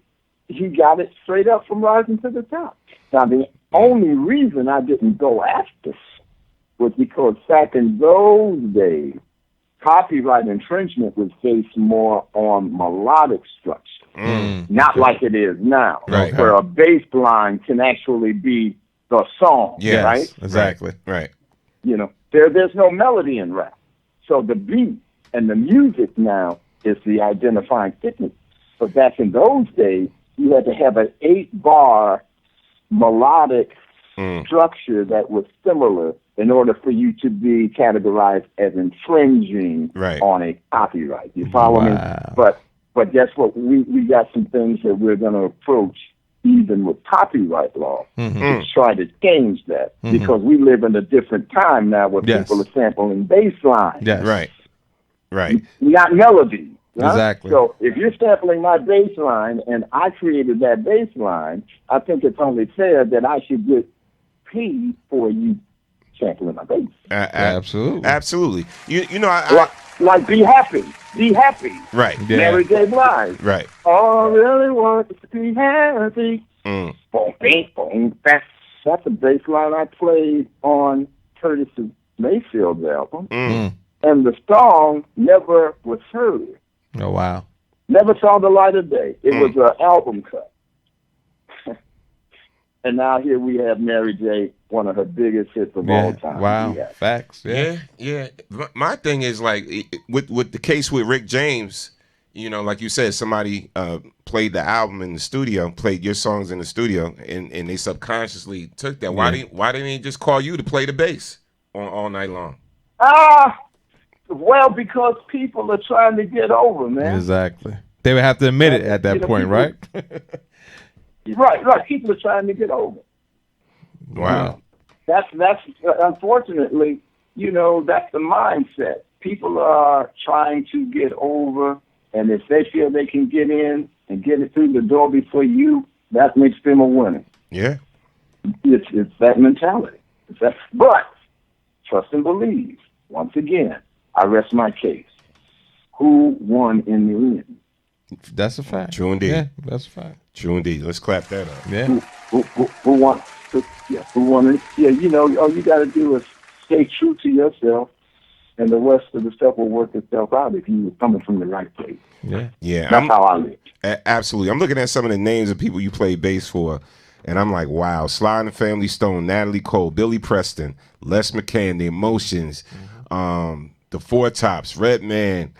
he got it straight up from Rising to the Top. Now, the only reason I didn't go after was because back in those days, copyright infringement was based more on melodic structure, not like it is now, where a bass line can actually be the song, right? Exactly. Right. You know, there's no melody in rap. So the beat and the music now is the identifying technique. But back in those days, you had to have an 8-bar melodic structure that was similar in order for you to be categorized as infringing on a copyright. You follow me? But guess what? We got some things that we're going to approach even with copyright law to try to change that because we live in a different time now where people are sampling bass line. Yes. Right. Not melody. Huh? Exactly. So if you're sampling my bass line and I created that bass line, I think it's only fair that I should get paid for you sampling my bass. Absolutely. You know, like Be Happy. Be Happy. Right. Yeah. Mary J. Blige. Right. All I really want is to be happy. Boom, bing, boom, that's a bass line I played on Curtis Mayfield's album. and the song never was heard. Oh, wow. Never saw the light of day. It was an album cut. And now here we have Mary J., one of her biggest hits of all time. Wow. Facts. Yeah. My thing is like with the case with Rick James, you know, like you said, somebody played the album in the studio, played your songs in the studio, and they subconsciously took that. Why didn't he just call you to play the bass on all night long? Well, because people are trying to get over, man. Exactly. They would have to admit it at that point, right? Right. People are trying to get over. Wow. That's unfortunately, you know, that's the mindset. People are trying to get over, and if they feel they can get in and get it through the door before you, that makes them a winner. Yeah. It's that mentality. But trust and believe. Once again, I rest my case. Who won in the end? That's a fact. True indeed. Yeah, that's a fact. True indeed. Let's clap that up. Yeah. Who won? Who won it? Yeah, you know, all you got to do is stay true to yourself, and the rest of the stuff will work itself out if you're coming from the right place. Yeah. That's how I live. Absolutely. I'm looking at some of the names of people you played bass for, and I'm like, wow. Sly and the Family Stone, Natalie Cole, Billy Preston, Les McCann, The Emotions, The Four Tops, Redman,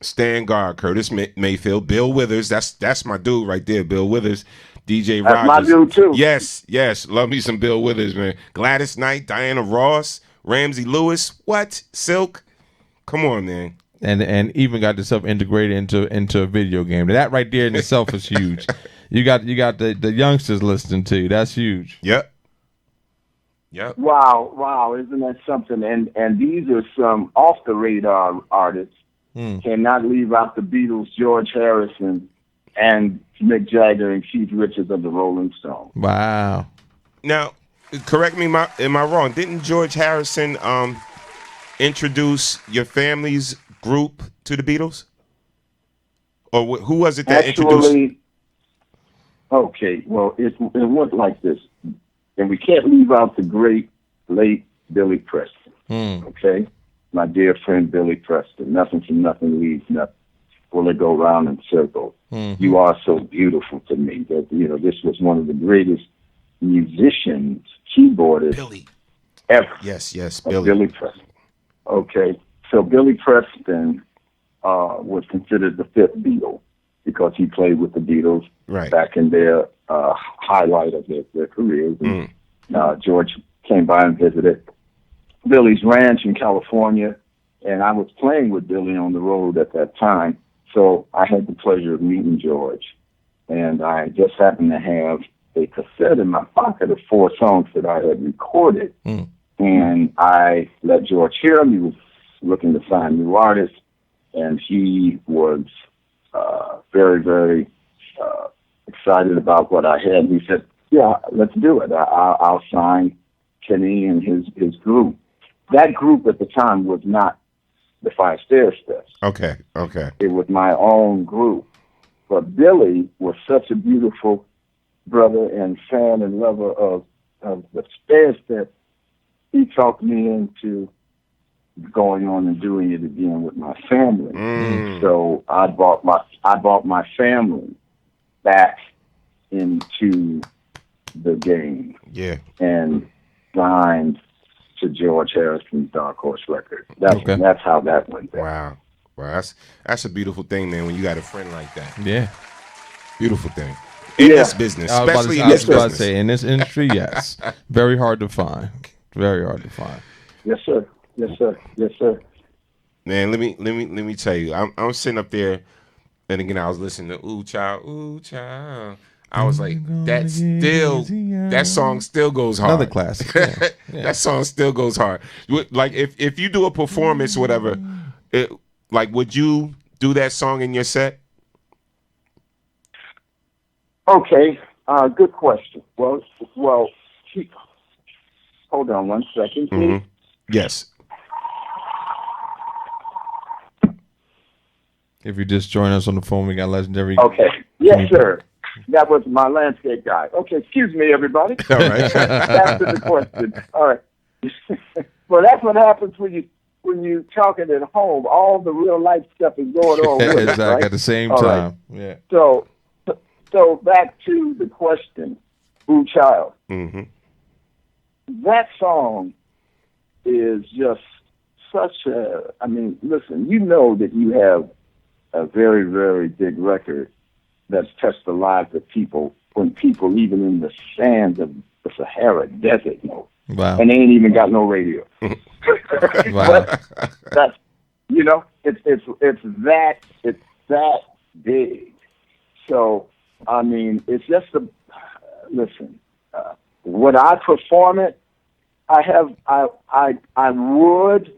Stan Guard, Curtis Mayfield, Bill Withers. That's my dude right there, Bill Withers. DJ Rogers. That's my dude too. Yes. Love me some Bill Withers, man. Gladys Knight, Diana Ross, Ramsey Lewis. What? Silk? Come on, man. And even got yourself integrated into a video game. That right there in itself is huge. You got the youngsters listening to you. That's huge. Yep. Wow, isn't that something? And these are some off the radar artists. Cannot leave out the Beatles, George Harrison, and Mick Jagger and Keith Richards of the Rolling Stones. Wow. Now, correct me, am I wrong? Didn't George Harrison introduce your family's group to the Beatles? Or who was it that introduced? Okay, well, it went like this. And we can't leave out the great, late Billy Preston. Okay? My dear friend Billy Preston. Nothing from nothing leaves nothing. Will it go round in circles? You are so beautiful to me. That, you know, this was one of the greatest musicians, keyboardists ever. Yes, Billy Preston. Okay, so Billy Preston was considered the fifth Beatle because he played with the Beatles back in their highlight of their careers. And, George came by and visited Billy's ranch in California, and I was playing with Billy on the road at that time, so I had the pleasure of meeting George. And I just happened to have a cassette in my pocket of 4 songs that I had recorded, and I let George hear them. He was looking to find new artists, and he was very, very excited about what I had. He said, yeah, let's do it. I'll sign Kenny and his group. That group at the time was not the Five Stairsteps. Okay. It was my own group. But Billy was such a beautiful brother and fan and lover of the Stairsteps. He talked me into going on and doing it again with my family. So I brought my family back into the game. Yeah. And signed to George Harrison's Dark Horse Records. That's how that went down. Wow, that's a beautiful thing, man. When you got a friend like that. Yeah. Beautiful thing. In this business, especially in this business. In this industry, yes. Very hard to find. Very hard to find. Yes, sir. Man, let me tell you. I'm sitting up there, and again, I was listening to Ooh Child. I was like, that song still goes hard. Another classic. Yeah. That song still goes hard. Like if you do a performance, or whatever, would you do that song in your set? Okay, good question. Well, hold on 1 second, please. Yes. If you just join us on the phone, we got legendary. Okay. Yes, sir. That was my landscape guy. Okay, excuse me, everybody. All right. Answer the question. All right. Well, that's what happens when when you talking at home, all the real life stuff is going on with it, exactly, right? at the same All time. right. Yeah. So back to the question, Ooh Child. Mm-hmm. That song is just such a, I mean, listen, you know that you have a very, very big record that's touched the lives of people when people even in the sands of the Sahara Desert know. Wow. And they ain't even got no radio. Wow. But that's, you know, it's that big. So, I mean, it's just listen, would I perform it? I would,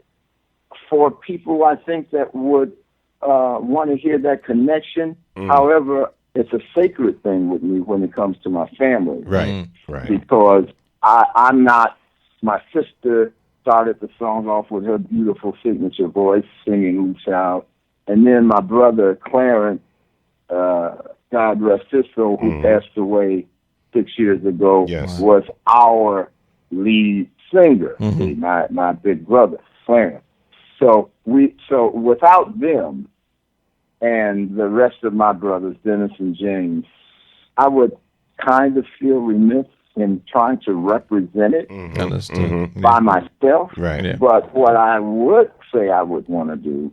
for people I think that would want to hear that connection. However, it's a sacred thing with me when it comes to my family. Right. Because I'm not, my sister started the song off with her beautiful signature voice singing Ooh Child. And then my brother Clarence, God rest his soul, who passed away 6 years ago, was our lead singer, my big brother, Clarence. So without them and the rest of my brothers, Dennis and James, I would kind of feel remiss in trying to represent it by myself. Right. Yeah. But what I would say I would want to do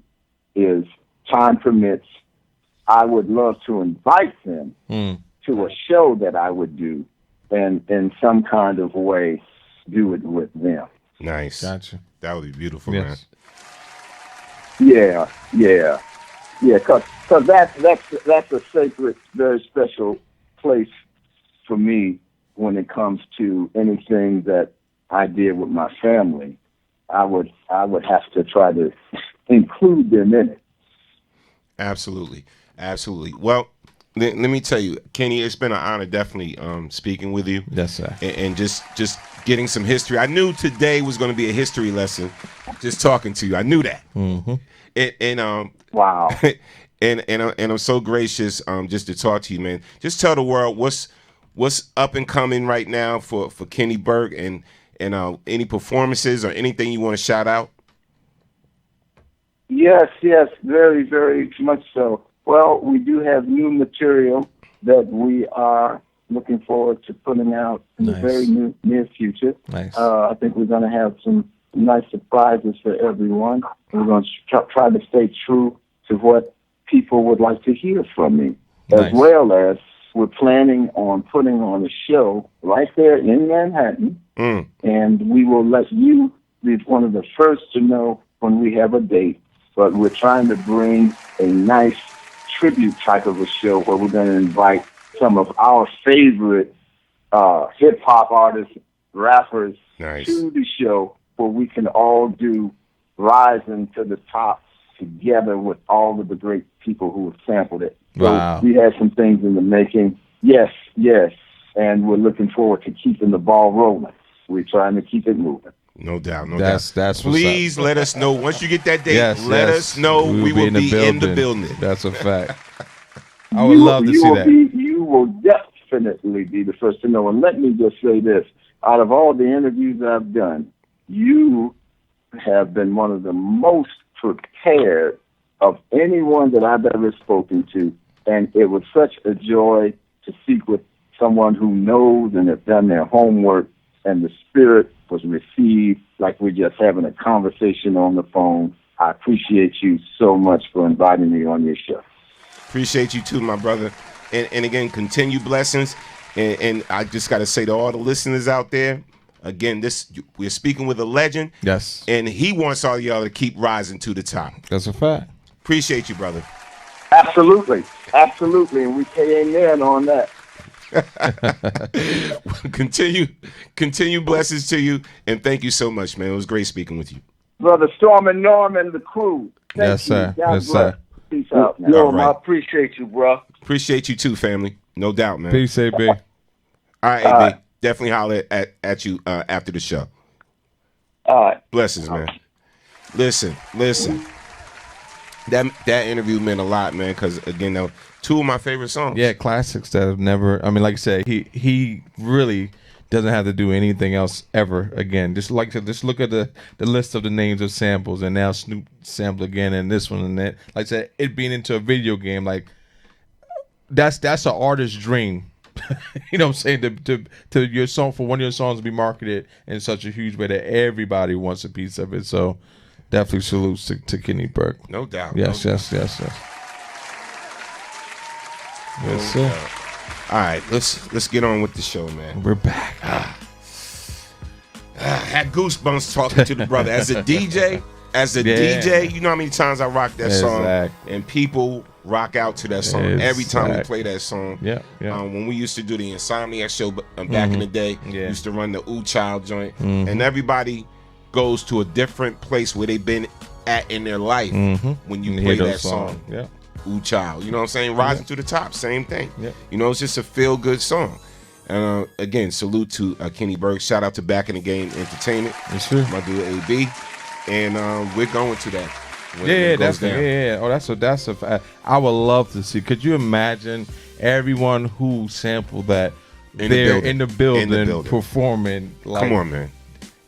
is, time permits, I would love to invite them to a show that I would do, and in some kind of way do it with them. Nice. Gotcha. That would be beautiful, man. Yeah. Because that's a sacred, very special place for me when it comes to anything that I did with my family. I would have to try to include them in it. Absolutely. Well, let me tell you, Kenny, it's been an honor definitely speaking with you. Yes, sir. And just getting some history. I knew today was going to be a history lesson just talking to you. I knew that. And wow. and I'm so gracious just to talk to you, man. Just tell the world what's up and coming right now for Kenny Burke, and any performances or anything you want to shout out. Yes, very, very much so. Well, we do have new material that we are looking forward to putting out in the very near future. Nice. I think we're going to have some nice surprises for everyone. We're going to try to stay true to what people would like to hear from me, as well as we're planning on putting on a show right there in Manhattan, and we will let you be one of the first to know when we have a date. But we're trying to bring a nice tribute type of a show where we're going to invite some of our favorite hip-hop artists, rappers to the show, where we can all do Rising to the Top together with all of the great people who have sampled it. Wow. So we have some things in the making. Yes. And we're looking forward to keeping the ball rolling. We're trying to keep it moving. No doubt. That's what's Please up. let us know. Once you get that date, let us know. We will be in the building. That's a fact. I would love to see that. You will definitely be the first to know. And let me just say this. Out of all the interviews I've done, you have been one of the most prepared of anyone that I've ever spoken to. And it was such a joy to speak with someone who knows and has done their homework, and the spirit was received like we're just having a conversation on the phone. I appreciate you so much for inviting me on your show. Appreciate you too, my brother. And again, continued blessings. And I just got to say to all the listeners out there, again, we're speaking with a legend. Yes. And he wants all y'all to keep rising to the top. That's a fact. Appreciate you, brother. Absolutely. And we came in on that. Continue blessings to you, and thank you so much, man. It was great speaking with you. Brother Storm and Norm and the crew. Thank yes, you. sir. God yes, bless. sir. Peace out, man. Norm, I appreciate you, bro. Appreciate you too, family. No doubt, man. Peace, AB. All right, AB. Definitely holler at you after the show. All right. Blessings, man. Listen. That interview meant a lot, man, because, again, two of my favorite songs. Yeah, classics that have never, I mean, like I said, he really doesn't have to do anything else ever again. Just like just look at the list of the names of samples, and now Snoop sampled again, and this one and that. Like I said, it being into a video game, like that's an artist's dream. You know what I'm saying? To your song, for one of your songs to be marketed in such a huge way that everybody wants a piece of it. So definitely salutes to Kenny Burke. No doubt. Yes, no yes, doubt. yes, yes. No Yes, sir. doubt. All right, let's get on with the show, man. We're back. Had goosebumps talking to the brother as a DJ. As a DJ, you know how many times I rock that song, and people rock out to that song every time we play that song. Yeah. When we used to do the Insomniac show back in the day, used to run the Ooh Child joint, and everybody goes to a different place where they've been at in their life when you play that song. Yeah. Ooh Child, you know what I'm saying? Rising to the top, same thing. Yeah. You know, it's just a feel good song. And again, salute to Kenny Burke. Shout out to Back in the Game Entertainment. Yes, sir. My dude AB. And we're going to that. Oh, that's a. I would love to see. Could you imagine everyone who sampled that in the building performing? Like, come on, man.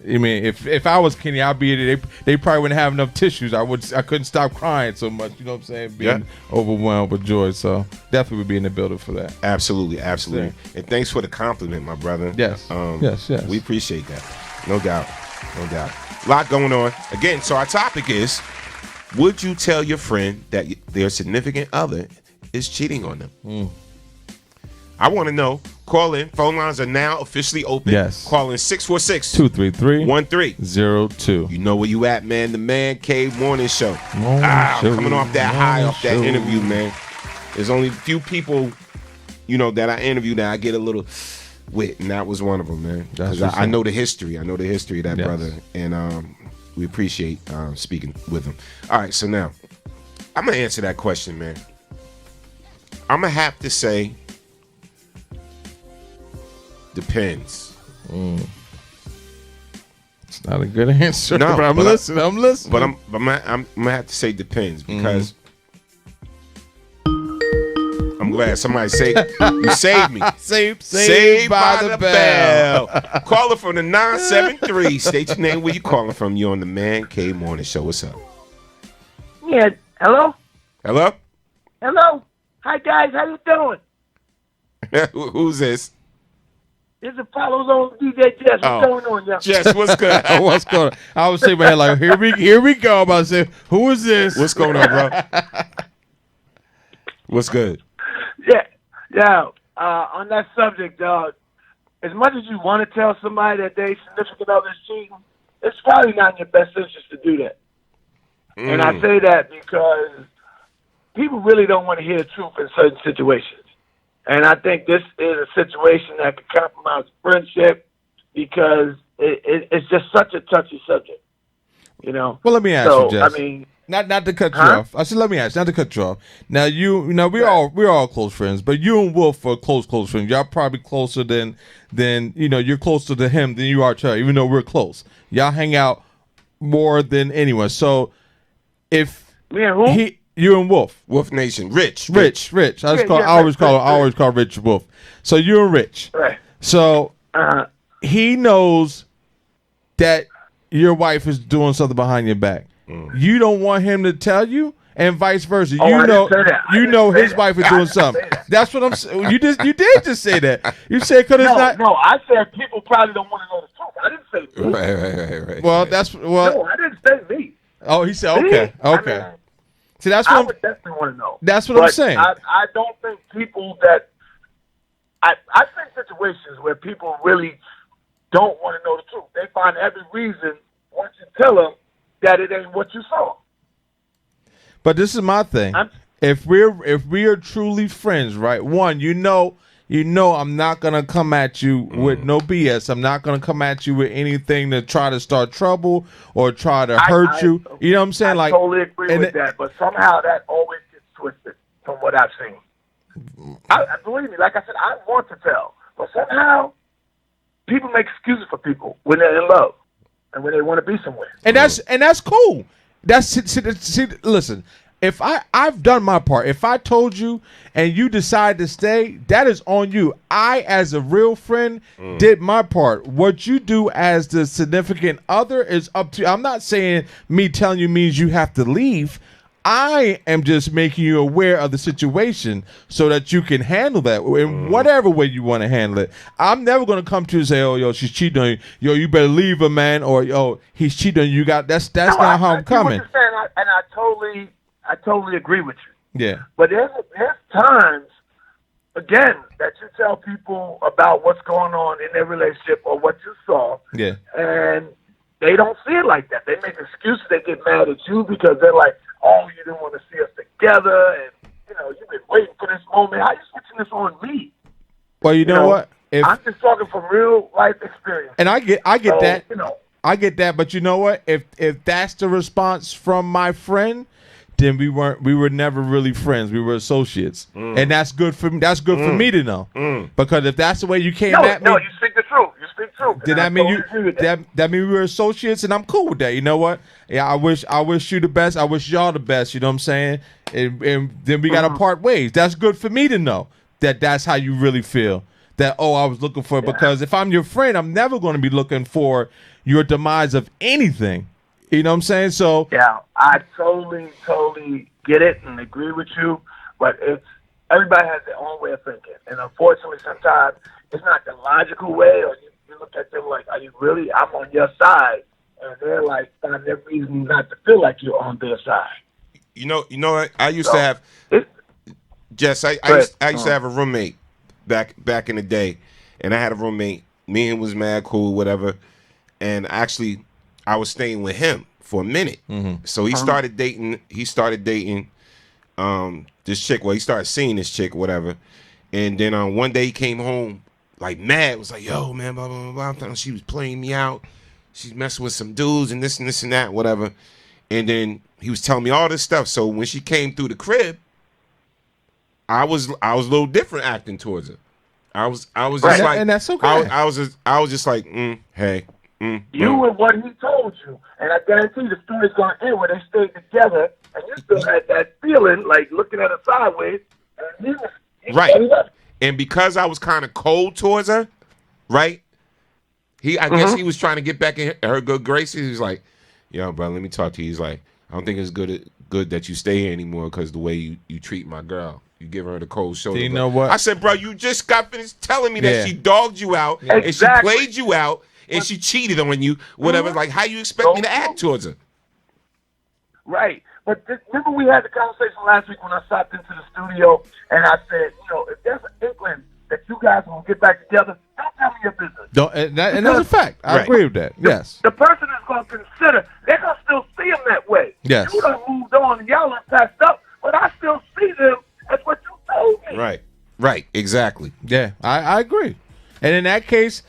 I mean, if I was Kenny, I'd be there. They probably wouldn't have enough tissues. I couldn't stop crying so much. You know what I'm saying? Being overwhelmed with joy. So definitely would be in the building for that. Absolutely. And thanks for the compliment, my brother. Yes. Yes. We appreciate that. No doubt. A lot going on. Again, so our topic is, would you tell your friend that their significant other is cheating on them? I want to know. Call in. Phone lines are now officially open. Yes. Call in 646-233-1302. You know where you at, man. The Man Cave Morning Show. Coming off that high, off that interview, man. There's only a few people, that I interviewed that I get a little with, and that was one of them, man. Because I know the history. I know the history of that brother, and we appreciate speaking with him. All right, so now I'm gonna answer that question, man. I'm gonna have to say, depends. It's not a good answer. No, but I'm listening. But I'm gonna have to say depends because. I'm glad somebody saved you. Saved me. Saved by the bell. Caller from the 973. State your name. Where you calling from? You on the Man Cave Morning Show. What's up? Yeah. Hello. Hello. Hi guys. How you doing? Who's this? This is Apollo's own DJ Jess. What's going on, y'all? Jess, what's good? What's going on? I was saying, man, like here we go. I'm about to say, who is this? What's going on, bro? What's good? Yeah. On that subject, as much as you want to tell somebody that they significant other is cheating, it's probably not in your best interest to do that. And I say that because people really don't want to hear the truth in certain situations. And I think this is a situation that could compromise friendship because it's just such a touchy subject, Well, let me ask you, Jess. I mean, not to cut you off. I said, let me ask, not to cut you off. Now we're all close friends, but you and Wolf are close friends. Y'all probably closer than you're closer to him than you are to her, even though we're close. Y'all hang out more than anyone. So if me and who? You and Wolf. Wolf Nation. Rich. I always call Rich Wolf. So you and Rich. Right. So he knows that your wife is doing something behind your back. You don't want him to tell you, and vice versa. You know his wife is doing something. That's what I'm saying. You did just say that. You said because it's not. No, I said people probably don't want to know the truth. I didn't say me. Right. Well, no, I didn't say me. Oh, he said okay. I mean, see, that's I what would definitely want to know. That's what I'm saying. I don't think people that I think situations where people really don't want to know the truth. They find every reason once you tell them that it ain't what you saw. But this is my thing. If we are truly friends, right? One, you know, I'm not gonna come at you with no BS. I'm not gonna come at you with anything to try to start trouble or try to hurt you. You know what I'm saying? I totally agree with that, but somehow that always gets twisted from what I've seen. I believe me, like I said, I want to tell, but somehow people make excuses for people when they're in love and when they want to be somewhere. And that's cool. Listen, if I've done my part. If I told you and you decide to stay, that is on you. I, as a real friend, did my part. What you do as the significant other is up to you. I'm not saying me telling you means you have to leave. I am just making you aware of the situation so that you can handle that in whatever way you want to handle it. I'm never going to come to you and say, "Oh, yo, she's cheating on you. Yo, you better leave her, man," or "Yo, he's cheating on you." That's not how I'm coming. What you're saying, and I totally agree with you. Yeah. But there's times, again, that you tell people about what's going on in their relationship or what you saw, Yeah. and they don't see it like that. They make excuses. They get mad at you because they're like, "Oh, you didn't want to see us together, and you've been waiting for this moment. How you switching this on me?" Well, you know what? I'm just talking from real life experience. And I get So, that. I get that, but you know what? If that's the response from my friend, then we were never really friends. We were associates, and that's good for me. That's good for me to know, because if that's the way you came at me, No, you speak the truth. You speak truth. did that mean that mean we were associates, and I'm cool with that. You know what? Yeah, I wish you the best. I wish y'all the best. You know what I'm saying? And then we gotta part ways. That's good for me to know that that's how you really feel. That I was looking for, because if I'm your friend, I'm never going to be looking for your demise of anything. You know what I'm saying? So yeah, I totally get it and agree with you, but everybody has their own way of thinking, and unfortunately, sometimes it's not the logical way, or you look at them like, "Are you really? I'm on your side," and they're like, find their reason not to feel like you're on their side. You know what? I used to have, Jess. I used to have a roommate back in the day, and I had a roommate. Me and him was mad cool, whatever, and actually, I was staying with him for a minute. So he started dating. This chick. Well, he started seeing this chick, whatever. And then one day he came home like mad. Was like, "Yo, man, blah blah blah blah." She was playing me out. She's messing with some dudes and this and that, whatever. And then he was telling me all this stuff. So when she came through the crib, I was a little different acting towards her. I was just like, and that's okay. I was just like, hey. You and what he told you, and I guarantee the story's going to end where they stayed together, and you still had that feeling like looking at her sideways, and he right. And because I was kind of cold towards her, right? I guess he was trying to get back in her good graces. He was like, "Yo, bro, let me talk to you." He's like, "I don't think it's good that you stay here anymore because the way you treat my girl, you give her the cold shoulder." You know what? I said, "Bro, you just got finished telling me that she dogged you out and she played you out." And she cheated on you, whatever. Like, how you expect me to act towards her? Right. But remember we had the conversation last week when I stopped into the studio and I said, if there's an inkling that you guys will get back together, don't tell me your business. And that's a fact. I agree with that. Yes. The person is going to consider, they're going to still see him that way. Yes. You done moved on and y'all done passed up, but I still see them as what you told me. Right. Exactly. Yeah, I agree. And in that case,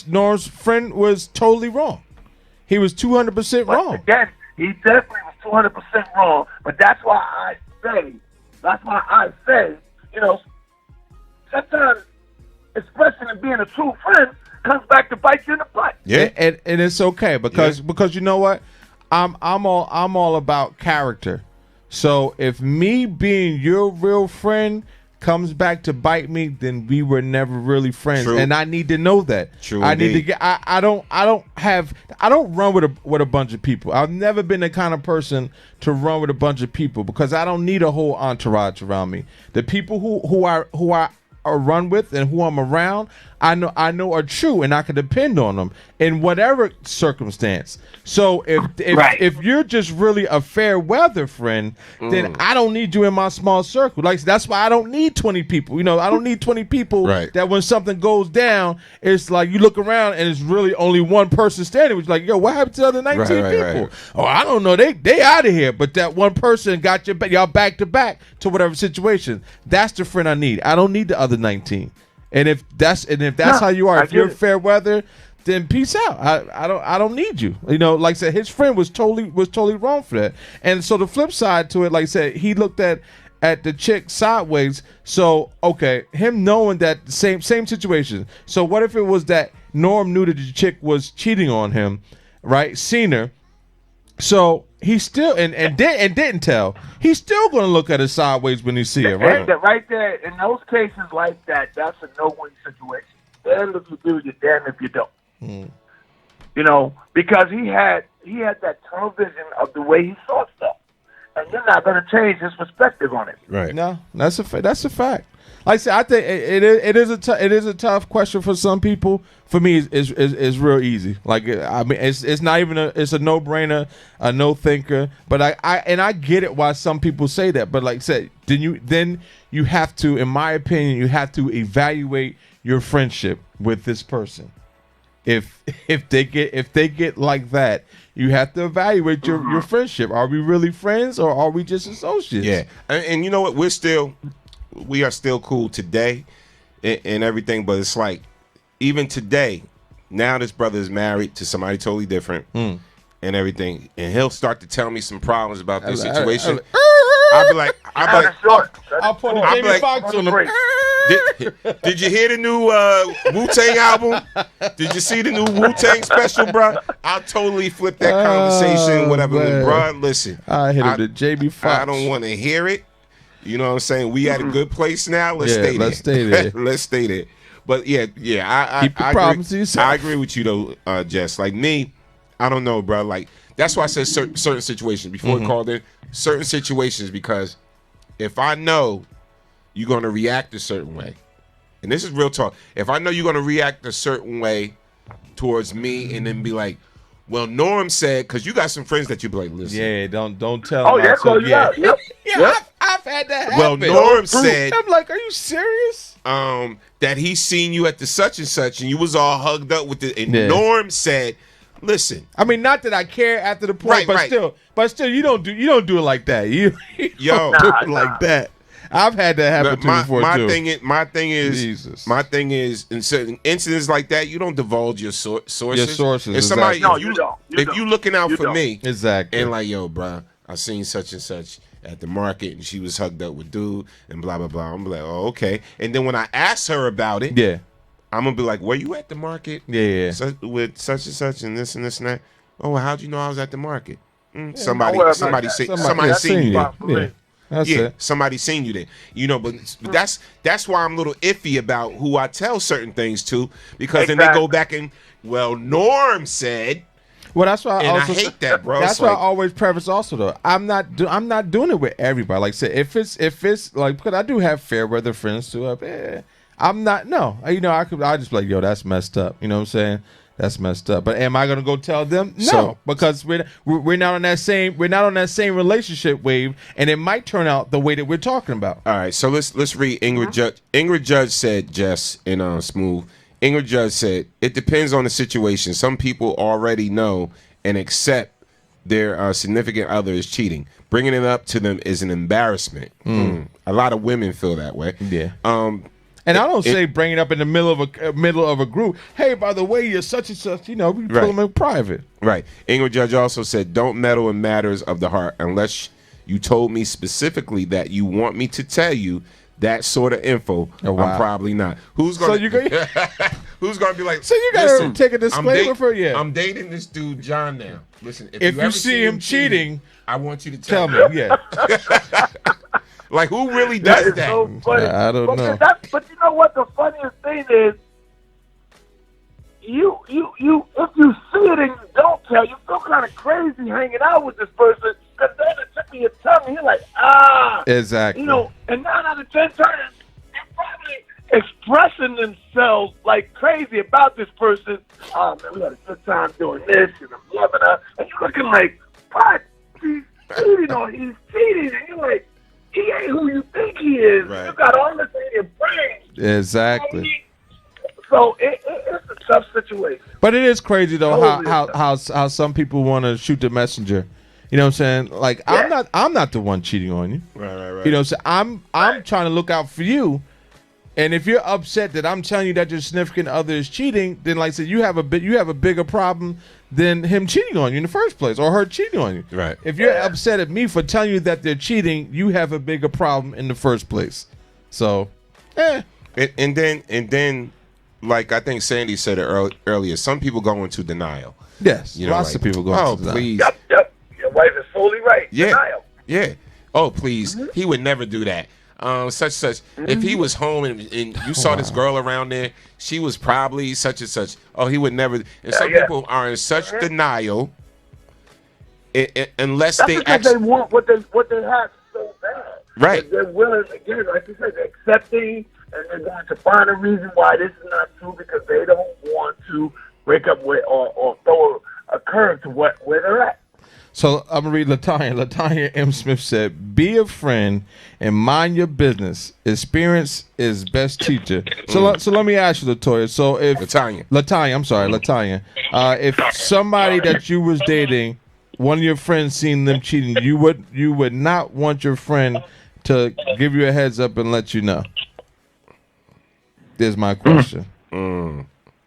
Norm's friend was totally wrong. He was 200% wrong. Again, he definitely was 200% wrong. But that's why I say, sometimes expressing and being a true friend comes back to bite you in the butt. Yeah, and it's okay because you know what, I'm all about character. So if me being your real friend comes back to bite me, then we were never really friends. True. And I need to know that. True. I need to get. I don't run with a bunch of people. I've never been the kind of person to run with a bunch of people because I don't need a whole entourage around me. The people who I run with and who I'm around, I know are true, and I can depend on them in whatever circumstance. So if you're just really a fair weather friend, then I don't need you in my small circle. Like that's why I don't need 20 people. I don't need 20 people that when something goes down, it's like you look around and it's really only one person standing. Which is like, yo, what happened to the other 19 people? Right. Oh, I don't know. They out of here. But that one person got y'all back to back to whatever situation. That's the friend I need. I don't need the other 19. And if that's how you are, if you're fair weather, then peace out. I don't need you. Like I said, his friend was totally wrong for that. And so the flip side to it, like I said, he looked at the chick sideways. So okay, him knowing that same situation. So what if it was that Norm knew that the chick was cheating on him, right? Seen her. So He's still and didn't tell. He's still gonna look at it sideways when he see it, right? Right there, in those cases like that, that's a no-win situation. Damn if you do, you're damn if you don't. You know, because he had that tunnel vision of the way he saw stuff, and you're not going to change his perspective on it. Right. No, that's a fact. Like I said, I think it is a tough question for some people. For me, it's real easy. Like I mean, it's not even it's a no-brainer, a no thinker. But I get it why some people say that. But like I said, then you have to, in my opinion, you have to evaluate your friendship with this person. If they get like that, you have to evaluate your friendship. Are we really friends or are we just associates? Yeah, and you know what? We are still cool today and everything, but it's like even today, now this brother is married to somebody totally different and everything, and he'll start to tell me some problems about this situation. I'll be like, I'll put a Jamie Foxx on him. Did you hear the new Wu-Tang album? Did you see the new Wu-Tang special, bro? I'll totally flip that conversation, whatever. Bro, listen. I hit him to Jamie Foxx. I don't want to hear it. You know what I'm saying? We at a good place now. Let's stay there. Let's stay there. But yeah. I problems to yourself. I agree with you though, Jess. Like me, I don't know, bro. Like that's why I said certain situations before I called in. Certain situations, because if I know you're going to react a certain way, and this is real talk, if I know you're going to react a certain way towards me and then be like, well, Norm said, because you got some friends that you be like, listen. Yeah, don't tell Oh, them. yeah, I've had that happen. Well, Norm said, I'm like, are you serious? That he seen you at the such and such and you was all hugged up with it. And Norm said, listen. I mean, not that I care after the point, but still, you don't do it like that. You don't do it like that. I've had that happen to me before too. My thing is, in certain incidents like that, you don't divulge your sources. Your sources. If somebody, exactly. if you looking out for me, exactly, and like, yo, bro, I seen such and such at the market, and she was hugged up with dude, and blah blah blah. I'm like, oh, okay. And then when I ask her about it, I'm gonna be like, were you at the market? Yeah. With such and such and this and that. Oh, well, how'd you know I was at the market? Somebody seen you. Yeah. That's it. Somebody seen you there. You know, but that's why I'm a little iffy about who I tell certain things to, because then they go back and, well, Norm said. Well, that's why I hate that, bro. That's why I always preface also though. I'm not doing it with everybody. Like I said, if it's like, because I do have fair weather friends too. I'm not. No, you know, I just be like, yo, that's messed up. You know what I'm saying? That's messed up. But am I gonna go tell them? No, because we're not on that same relationship wave, and it might turn out the way that we're talking about. All right, so let's read Ingrid Judge. Ingrid Judge said, Jess and Smooth. Ingrid Judge said, it depends on the situation. Some people already know and accept their significant other is cheating. Bringing it up to them is an embarrassment. A lot of women feel that way. Yeah. And I don't say bring it up in the middle of a group. Hey, by the way, you're such and such. You know, we pull them in private. Right. Ingrid Judge also said, don't meddle in matters of the heart unless you told me specifically that you want me to tell you that sort of info. Oh, wow. I'm probably not. Who's gonna who's gonna be like? So you gotta take a disclaimer for you. I'm dating this dude John now. Listen, if you see him cheating, I want you to tell me. Yeah. Like, who really does that? So funny. I don't know. But you know what? The funniest thing is, you if you see it and you don't tell, you feel kind of crazy hanging out with this person, because then it took me a tongue, and you're like, exactly. You know, and 9 out of 10 times, they're probably expressing themselves like crazy about this person. Oh man, we had a good time doing this, and I'm loving her, and you're looking like, what? He's cheating, and you're like, he ain't who you think he is. Right. You got all this in your brain. Exactly. So it's a tough situation. But it is crazy though how some people want to shoot the messenger. You know what I'm saying? Like I'm not the one cheating on you. Right. You know what I'm saying? I'm trying to look out for you. And if you're upset that I'm telling you that your significant other is cheating, then like I said, you have a bigger problem than him cheating on you in the first place, or her cheating on you. Right. If you're upset at me for telling you that they're cheating, you have a bigger problem in the first place. So, And then, like I think Sandy said it earlier, some people go into denial. Yes, you know, lots of people go into denial. Please. Yep. Your wife is totally right. Yeah. Denial. Yeah. Oh, please. He would never do that. Such. If he was home and you saw this girl around there, she was probably such and such. Oh, he would never. And some people are in such denial, unless That's they because actually they want what they have so bad. Right. They're willing, again, like you said, they're accepting, and they're going to find a reason why this is not true because they don't want to break up with or throw a curve to where they're at. So I'm gonna read Latanya. Latanya M. Smith said, "Be a friend and mind your business. Experience is best teacher." So let me ask you, Latoya. So if Latanya, I'm sorry, Latanya. If somebody that you was dating, one of your friends seen them cheating, you would not want your friend to give you a heads up and let you know. There's my question.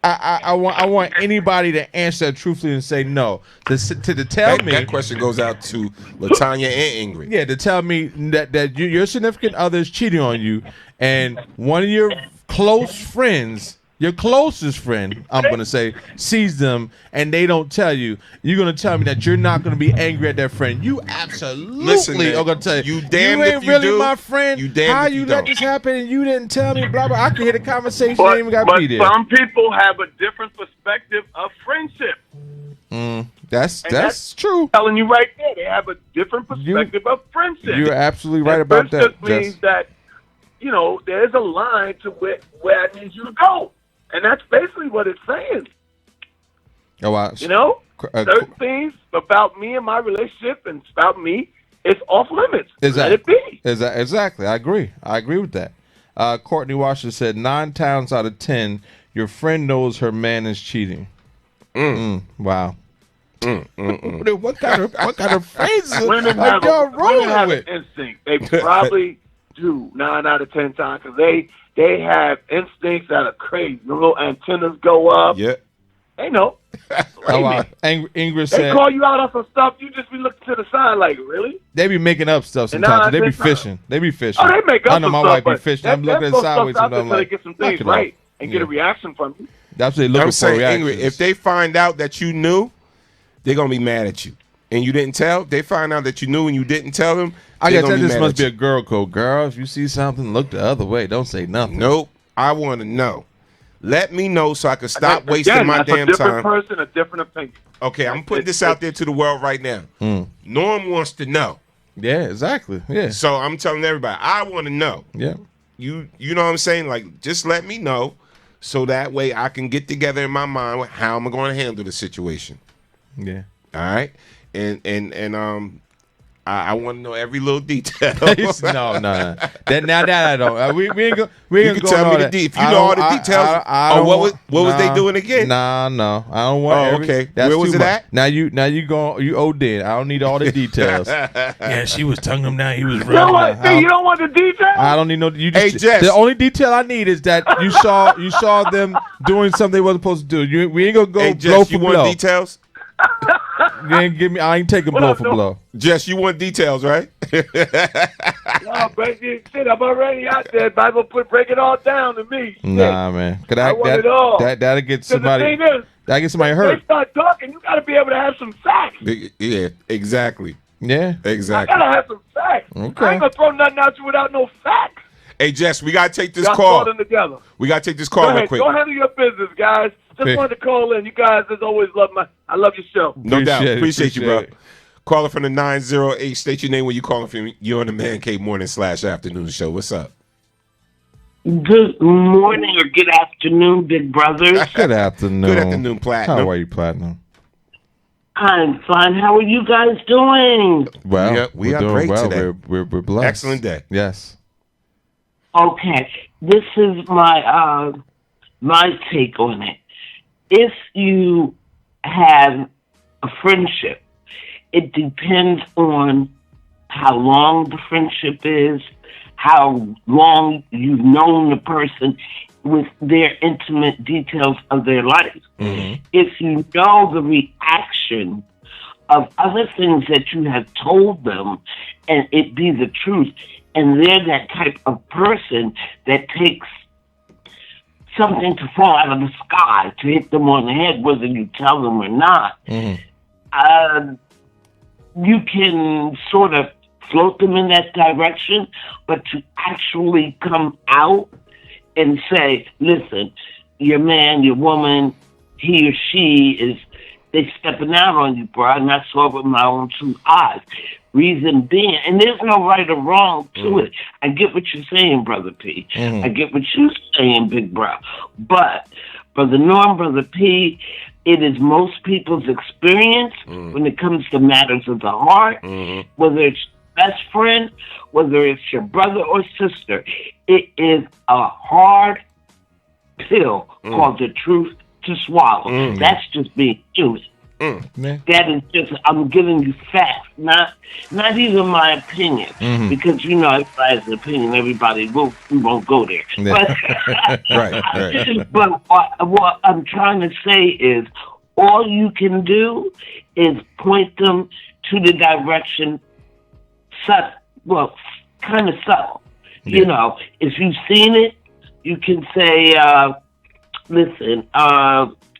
I want anybody to answer that truthfully and say no. To tell me that question goes out to Latanya and Ingrid. Yeah, to tell me that your significant other is cheating on you, and one of your close friends, your closest friend, I'm gonna say, sees them and they don't tell you. You're gonna tell me that you're not gonna be angry at that friend. You absolutely are gonna tell you. You damned ain't if you really do, my friend. you damned How if you you let don't. this happen and you didn't tell me? Blah blah. I can hear the conversation. But, ain't even got to be there. some people have a different perspective of friendship. That's true. I'm telling you right there, they have a different perspective of friendship. You're absolutely right And about that. friendship means that, there's a line to where I need you to go. And that's basically what it's saying. Oh, wow. Certain things about me and my relationship and about me, it's off limits. Exactly. Let it be. Exactly. I agree with that. Courtney Washington said 9 times out of 10, your friend knows her man is cheating. Wow. What kind of phrases Women are have, y'all women rolling have with? an instinct. They probably do 9 out of 10 times because they have instincts that are crazy. The little antennas go up. Yeah. They know. Ingrid They said call you out on some stuff. You just be looking to the side like, really? they be making up stuff And sometimes. now They be I think- fishing. They be fishing. Oh, they make up I know some my stuff, wife be but fishing. I'm looking at those sideways stuff's and out I'm there so like, they get some knock things it right off. and get a reaction from you. That's what they looking I'm for. saying, Reactions. Ingrid, if they find out that you knew, they're gonna be mad at you, and you didn't tell. They find out that you knew and you didn't tell them. I they're gotta gonna tell you, this mad must at be you. a girl code. Girl, if you see something, look the other way. Don't say nothing. Nope. I want to know. Let me know so I can stop Again, wasting my that's damn a different time. person, a different opinion. Okay, I'm putting this out there to the world right now. Norm wants to know. Yeah, exactly. Yeah. So I'm telling everybody, I want to know. Yeah. You know what I'm saying? Like, just let me know so that way I can get together in my mind with how I'm going to handle the situation. Yeah. All right. And I want to know every little detail. no. That I don't. We ain't go. We You ain't can go tell me all the that. if you know all the details. What was they doing again? No. I don't want. Okay. That's Where was too it much. at? Now you OD'd. I don't need all the details. Yeah, she was tonguing him down. He was You don't running. want, you don't want the details? I don't need no. You Hey, just, Jess. the only detail I need is that you saw them doing something they wasn't supposed to do. We ain't gonna go Hey, blow Jess, for you blow. want details? You ain't give me. I ain't taking blow for blow. Jess, you want details, right? No, baby, shit, I'm already out there. Bible break it all down to me. Nah, man. Cause I want it all. that'll get 'Cause somebody. the thing is, That get somebody they hurt. start talking, you got to be able to have some facts. Yeah, exactly. Yeah. I Exactly. got to have some facts. Okay. I ain't going to throw nothing at you without no facts. Hey, Jess, we got to take this Y'all call. them together. We got to take this Go call real ahead. quick. Go handle your business, guys. Just Hey. wanted to call in. You guys, as always, I love your show. No doubt. Appreciate Appreciate you, it. bro. Caller from the 908. State your name when you calling from. You're on the Man Cave Morning/Afternoon Show. What's up? Good morning or good afternoon, big brothers. Good afternoon. Good afternoon, Platinum. How are you, Platinum? I'm fine. How are you guys doing? Well, We we're are doing great well. today. We're blessed. Excellent day. Yes. Okay, this is my my take on it. If you have a friendship, it depends on how long the friendship is, how long you've known the person with their intimate details of their life. Mm-hmm. If you know the reaction of other things that you have told them and it be the truth, and they're that type of person that takes something to fall out of the sky to hit them on the head, whether you tell them or not, you can sort of float them in that direction, but to actually come out and say, listen, your man, your woman, he or she they stepping out on you, bro, and I saw it with my own two eyes. Reason being, and there's no right or wrong to it. I get what you're saying, Brother P. I get what you're saying, Big Bro. But, Brother Norm, Brother P, it is most people's experience when it comes to matters of the heart, whether it's best friend, whether it's your brother or sister. It is a hard pill called the truth to swallow. That's just being human. That is just, I'm giving you facts, not even my opinion, because if everybody has an opinion, we won't go there. But, but what I'm trying to say is, all you can do is point them to the direction, kind of subtle. Yeah. If you've seen it, you can say, listen,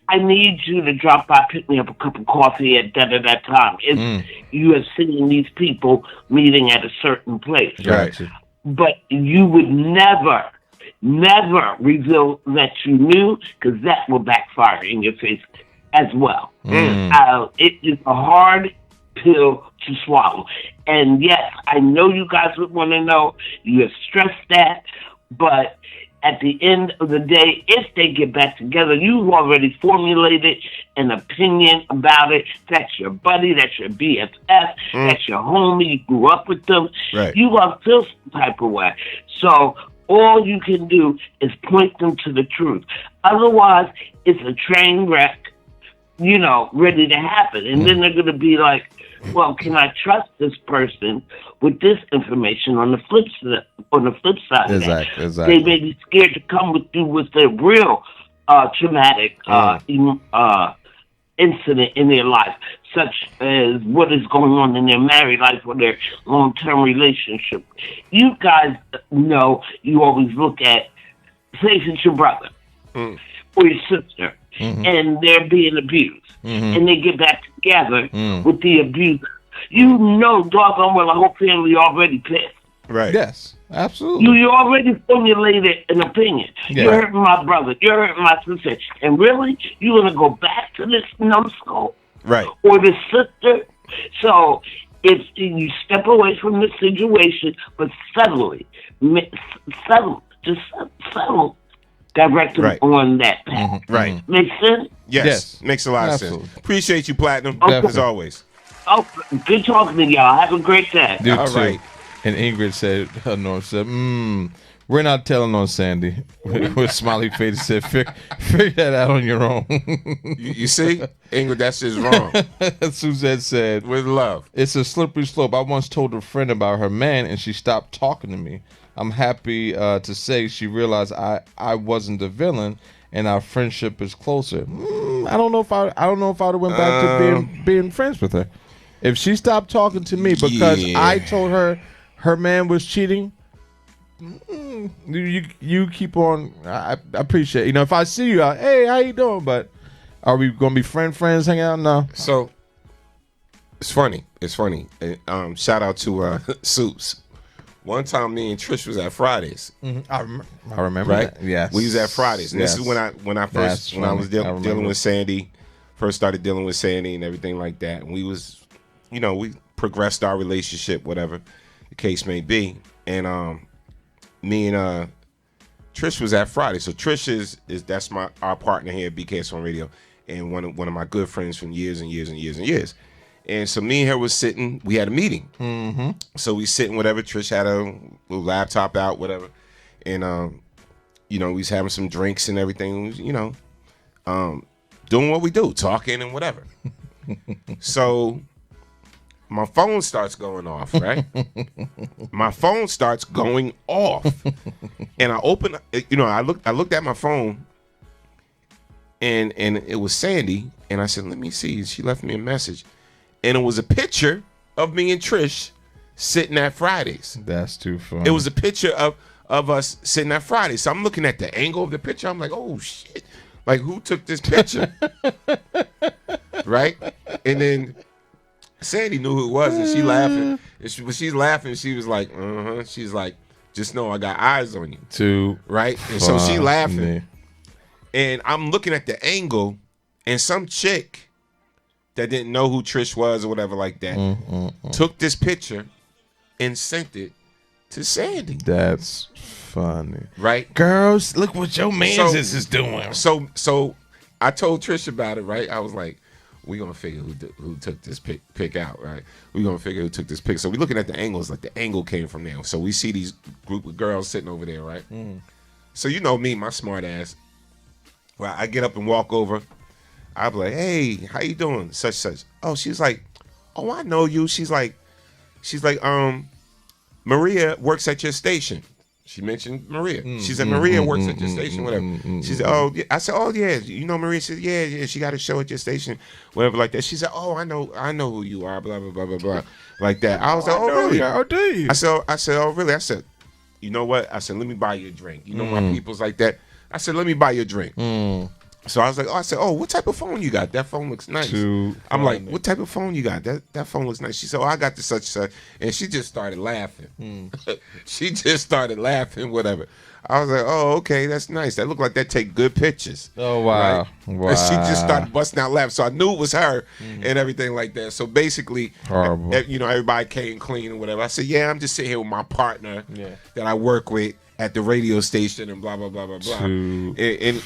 I need you to drop by, pick me up a cup of coffee at that time. If you have seen these people meeting at a certain place. Gotcha. But you would never reveal that you knew, because that will backfire in your face as well. It is a hard pill to swallow. And yes, I know you guys would want to know. You have stressed that. But at the end of the day, if they get back together, you've already formulated an opinion about it. That's your buddy, that's your BFF, that's your homie, you grew up with them. Right. You gonna feel some type of way. So all you can do is point them to the truth. Otherwise, it's a train wreck, ready to happen. And then they're gonna be like, well, can I trust this person with this information? On the flip side of that, exactly. They may be scared to come with you with their real traumatic incident in their life, such as what is going on in their married life or their long-term relationship. You guys know you always look at, say it's your brother or your sister, and they're being abused. And they get back together with the abuser. Doggone well, the whole family already pissed. Right. Yes, absolutely. You already formulated an opinion. Yeah. You're hurting my brother. You're hurting my sister. And really, you're going to go back to this numbskull? Right. Or this sister? So, if you step away from the situation, but subtly, settle, direct them on that path. Right. Make sense? Yes. Makes a lot of Absolutely. sense. Appreciate you, Platinum, as always. Oh, good talking to y'all. Have a great day. Dude, All too. right. And Ingrid said, Norm said, we're not telling on Sandy. With smiley face, said, figure that out on your own. You see? Ingrid, that's just wrong. Suzette said, with love. It's a slippery slope. I once told a friend about her man, and she stopped talking to me. I'm happy to say she realized I wasn't the villain, and our friendship is closer. I don't know if I would have went back to being friends with her. If she stopped talking to me because I told her her man was cheating, you keep on. I appreciate it. If I see you out, hey, how you doing? But are we gonna be friends hanging out? No. So it's funny. Shout out to Soups. One time, me and Trish was at Fridays. I remember right? that. Yes, we was at Fridays, and this is when I was dealing with Sandy. First started dealing with Sandy and everything like that, and we was, we progressed our relationship, whatever the case may be. And me and Trish was at Fridays. So Trish is that's our partner here at BKS1 Radio, and one of my good friends from years and years and years and years. And so me and her was sitting. We had a meeting. So we sitting, whatever. Trish had a little laptop out, whatever, and we was having some drinks and everything. Doing what we do, talking and whatever. So my phone starts going off, right? My phone starts going off, and I open. I looked at my phone, and it was Sandy, and I said, "Let me see." She left me a message. And it was a picture of me and Trish sitting at Fridays. That's too funny. It was a picture of us sitting at Fridays. So I'm looking at the angle of the picture. I'm like, oh, shit. Like, who took this picture? Right? And then Sandy knew who it was, and she laughing. And when she's laughing, she was like, She's like, just know I got eyes on you. Too right? And so she laughing. funny. And I'm looking at the angle, and some chick that didn't know who Trish was or whatever like that took this picture and sent it to Sandy. That's funny. Right? Girls, look what your man's is doing. So I told Trish about it, right? I was like, we're going to figure who took this pic out, right? We're going to figure who took this pic. So we're looking at the angles, like the angle came from there. So we see these group of girls sitting over there, right? So you know me, my smart ass. Well, I get up and walk over. I'll be like, hey, how you doing? Such. Oh, she's like, oh, I know you. She's like, Maria works at your station. She mentioned Maria. She said, Maria works at your station, whatever. She said, oh, yeah. I said, oh, yeah. You know Maria? She said, yeah, she got a show at your station, whatever, like that. She said, oh, I know who you are, blah, blah, blah, blah, blah, like that. I was like, oh, really? How do you? I said, oh, really? I said, you know what? I said, let me buy you a drink. You know my people's like that. I said, let me buy you a drink. So I was like, what type of phone you got? That phone looks nice. I'm like, what type of phone you got? That phone looks nice. She said, oh, I got the such. And she just started laughing. She just started laughing, whatever. I was like, oh, okay, that's nice. That looked like that take good pictures. Oh, wow. Right? Wow. And she just started busting out laughing. So I knew it was her and everything like that. So basically, horrible. Everybody came clean and whatever. I said, yeah, I'm just sitting here with my partner that I work with at the radio station and blah, blah, blah, blah, blah. And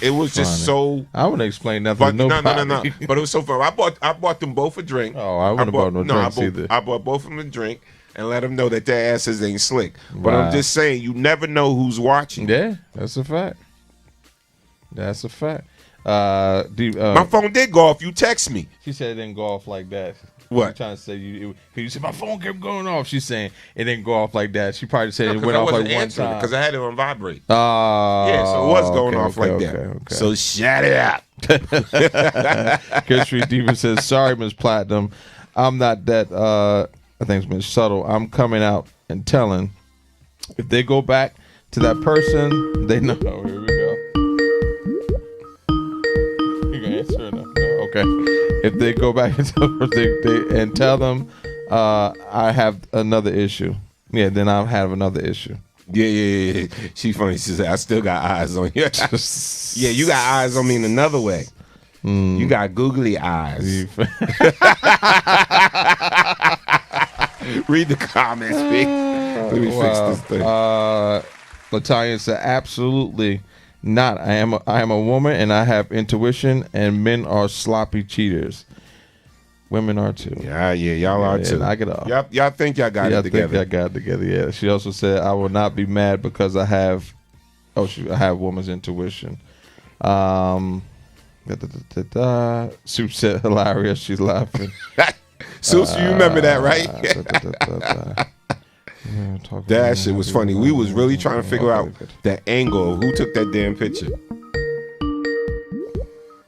it was just so... I wouldn't explain nothing to nobody. No. But it was so fun. I bought them both a drink. Oh, I wouldn't have bought no drinks either. I bought both of them a drink and let them know that their asses ain't slick. But I'm just saying, you never know who's watching. Yeah, that's a fact. That's a fact. My phone did go off. You text me. She said it didn't go off like that. What? I'm trying to say you said my phone kept going off. She's saying it didn't go off like that. She probably said it went off like one time because I had it on vibrate. Yeah, so it was going off like that. Okay. So shut it up. Chris Street Diva says, "Sorry, Miss Platinum, I'm not that. I think it's Miss Subtle. I'm coming out and telling if they go back to that person, they know." Oh, here we go. You gonna answer or no? Okay. If they go back and tell them I have another issue, then I'll have another issue. Yeah. She funny. She said, I still got eyes on you. Yeah, you got eyes on me in another way. You got googly eyes. Read the comments, big. Let me fix this thing. Latonya said, absolutely not. I am a woman and I have intuition, and men are sloppy cheaters. Women are too. Yeah, y'all are too. Knock it off. Y'all think y'all got it together. Y'all got it together. Yeah. She also said, I will not be mad because I have woman's intuition. Soup said hilarious. She's laughing. Soup, you remember that, right? That shit was funny. We was really trying to figure out the angle of who took that damn picture.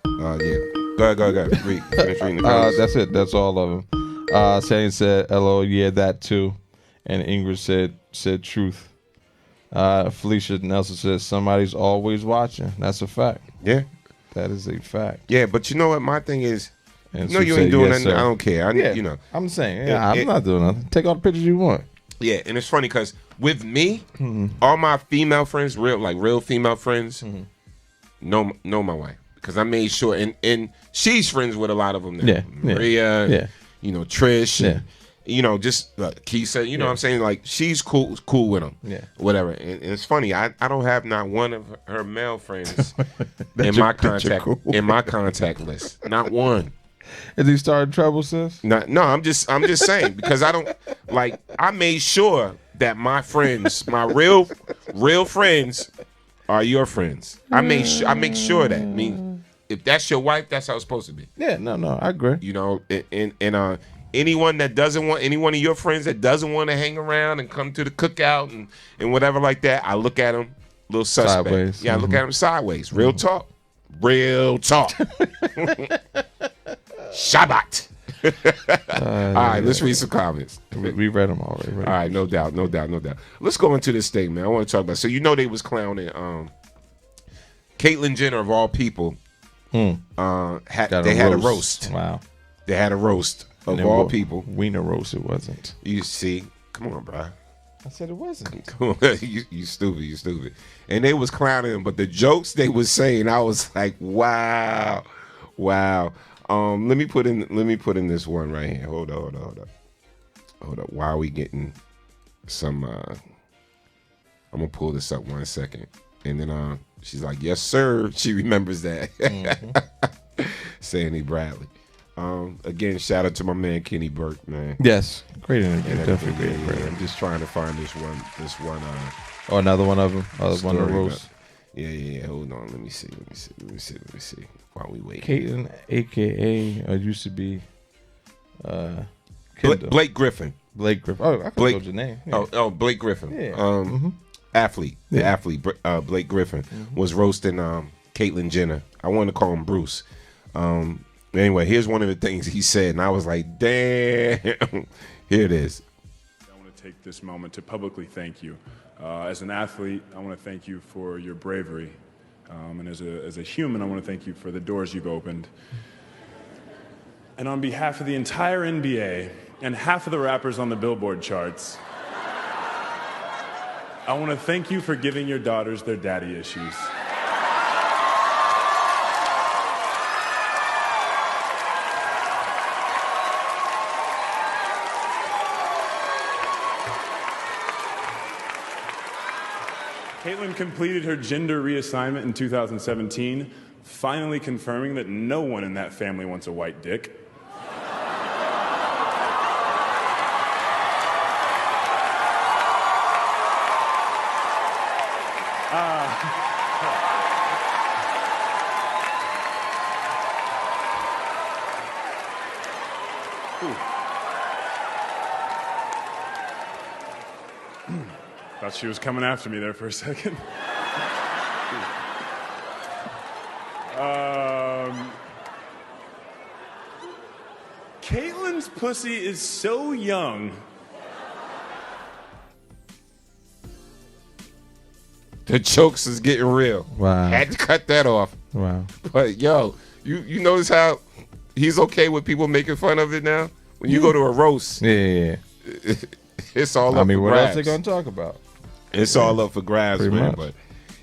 Yeah. Go ahead. Finish reading the comments. That's it. That's all of them. Sandy said, "LO, yeah, that too," and Ingrid said truth. Felicia Nelson says, "Somebody's always watching." That's a fact. Yeah, that is a fact. Yeah, but you know what? My thing is, you ain't doing nothing. Sir. I don't care. I'm saying, I'm not doing nothing. Take all the pictures you want. Yeah, and it's funny because with me, all my female friends, real female friends, know my wife. Because I made sure, and she's friends with a lot of them now. Yeah, Maria, Trish, and, just Keisha, you know what I'm saying? Like, she's cool with them. Yeah. Whatever. And it's funny, I don't have not one of her male friends in my contact list. Not one. Has he started trouble, sis? No, I'm just saying, because I don't, I made sure that my friends, my real friends, are your friends. I make sure that. I mean, if that's your wife, that's how it's supposed to be. Yeah, no, I agree. And anyone that doesn't want, any one of your friends that doesn't want to hang around and come to the cookout and whatever like that, I look at them a little suspect. Sideways. Yeah, I look at them sideways. Real talk. Shabbat. All right, let's read some comments. We read them already. Right? All right, no doubt. Let's go into this thing, man. I want to talk about. So they was clowning Caitlyn Jenner of all people. They had a roast. Wow. They had a roast of all people. Wiener roast, it wasn't. You see, come on, bro. I said it wasn't. Come on, you stupid. And they was clowning him, but the jokes they was saying, I was like, wow. Let me put in this one right here. Hold up. Why are we getting some? I'm gonna pull this up 1 second, and then she's like, yes, sir. She remembers that. Sandy Bradley. Again, shout out to my man Kenny Burke, man. Yes, great interview. Definitely great. I'm just trying to find this one. Another one of them. One of the roasts. Yeah. Hold on. Let me see. While we wait. Caitlin, aka used to be Blake Griffin. Oh, I could your name. Yeah. Oh, Blake Griffin. Yeah. Athlete. The athlete. Blake Griffin was roasting Caitlyn Jenner. I wanted to call him Bruce. Anyway, here's one of the things he said, and I was like, damn. Here it is. I want to take this moment to publicly thank you. As an athlete, I want to thank you for your bravery. And as a human, I want to thank you for the doors you've opened. And on behalf of the entire NBA and half of the rappers on the Billboard charts, I want to thank you for giving your daughters their daddy issues. Caitlyn completed her gender reassignment in 2017, finally confirming that no one in that family wants a white dick. Thought she was coming after me there for a second. Caitlyn's pussy is so young. The jokes is getting real. Wow. Had to cut that off. Wow. But yo, you notice how he's okay with people making fun of it now? When you go to a roast, yeah. It's all up for what grabs. else they gonna talk about? It's all up for grabs, Pretty man. much. But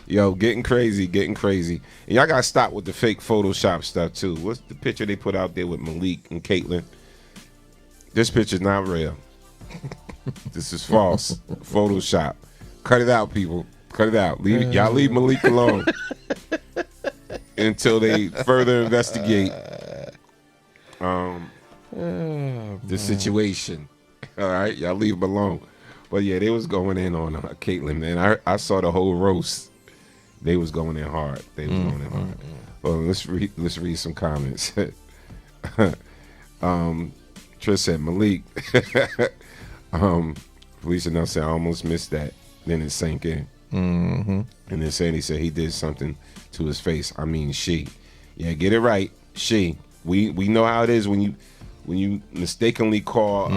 yo, getting crazy. And y'all gotta stop with the fake Photoshop stuff too. What's the picture they put out there with Malik and Caitlyn? This picture's not real. This is false. Photoshop. Cut it out, people. Cut it out. Y'all leave Malik alone until they further investigate the situation. All right, y'all leave him alone. But yeah, they was going in on Caitlyn, man. I saw the whole roast. They was going in hard. Well, let's read some comments. Trish said Malik. Felicia now said I almost missed that. Then it sank in. Mm-hmm. And then Sandy said he did something to his face. I mean, she. Yeah, get it right. She. We know how it is when you mistakenly call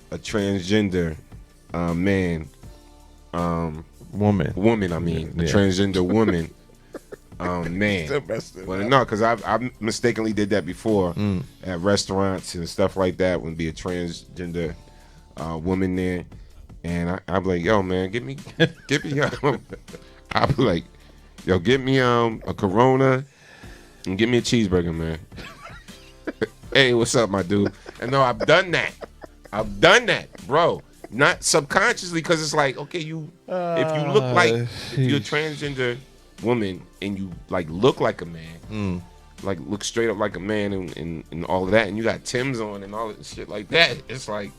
a transgender man, woman. I mean, a transgender woman, man. Well, no, because I mistakenly did that before at restaurants and stuff like that. When be a transgender woman there, and I'm like, yo, man, get me. I'll be like, yo, get me a Corona and give me a cheeseburger, man. Hey, what's up, my dude? And no, I've done that, bro. Not subconsciously, because it's like, okay, if you look like, if you're a transgender woman and you like look like a man, like look straight up like a man and all of that, and you got Tim's on and all that shit like that, it's like,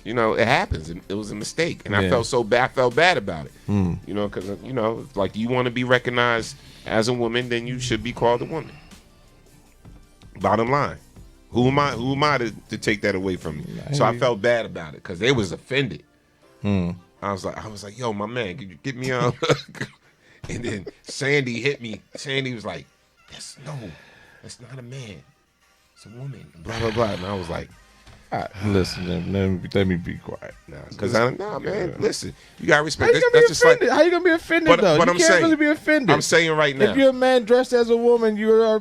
you know, it happens. It was a mistake, and I felt so bad. I felt bad about it, you know, because you know, like you want to be recognized as a woman, then you should be called a woman. Bottom line. Who am I to take that away from me? So I felt bad about it because they was offended. I was like, yo, my man, could you get me on? And then Sandy hit me. Sandy was like, that's not a man. It's a woman. Blah, blah, blah. And I was like, Listen, let me be quiet. Because man, listen, you gotta respect. How you gonna be offended? How you gonna be offended though? But You I'm can't saying, really be offended. I'm saying right now, if you're a man dressed as a woman, you are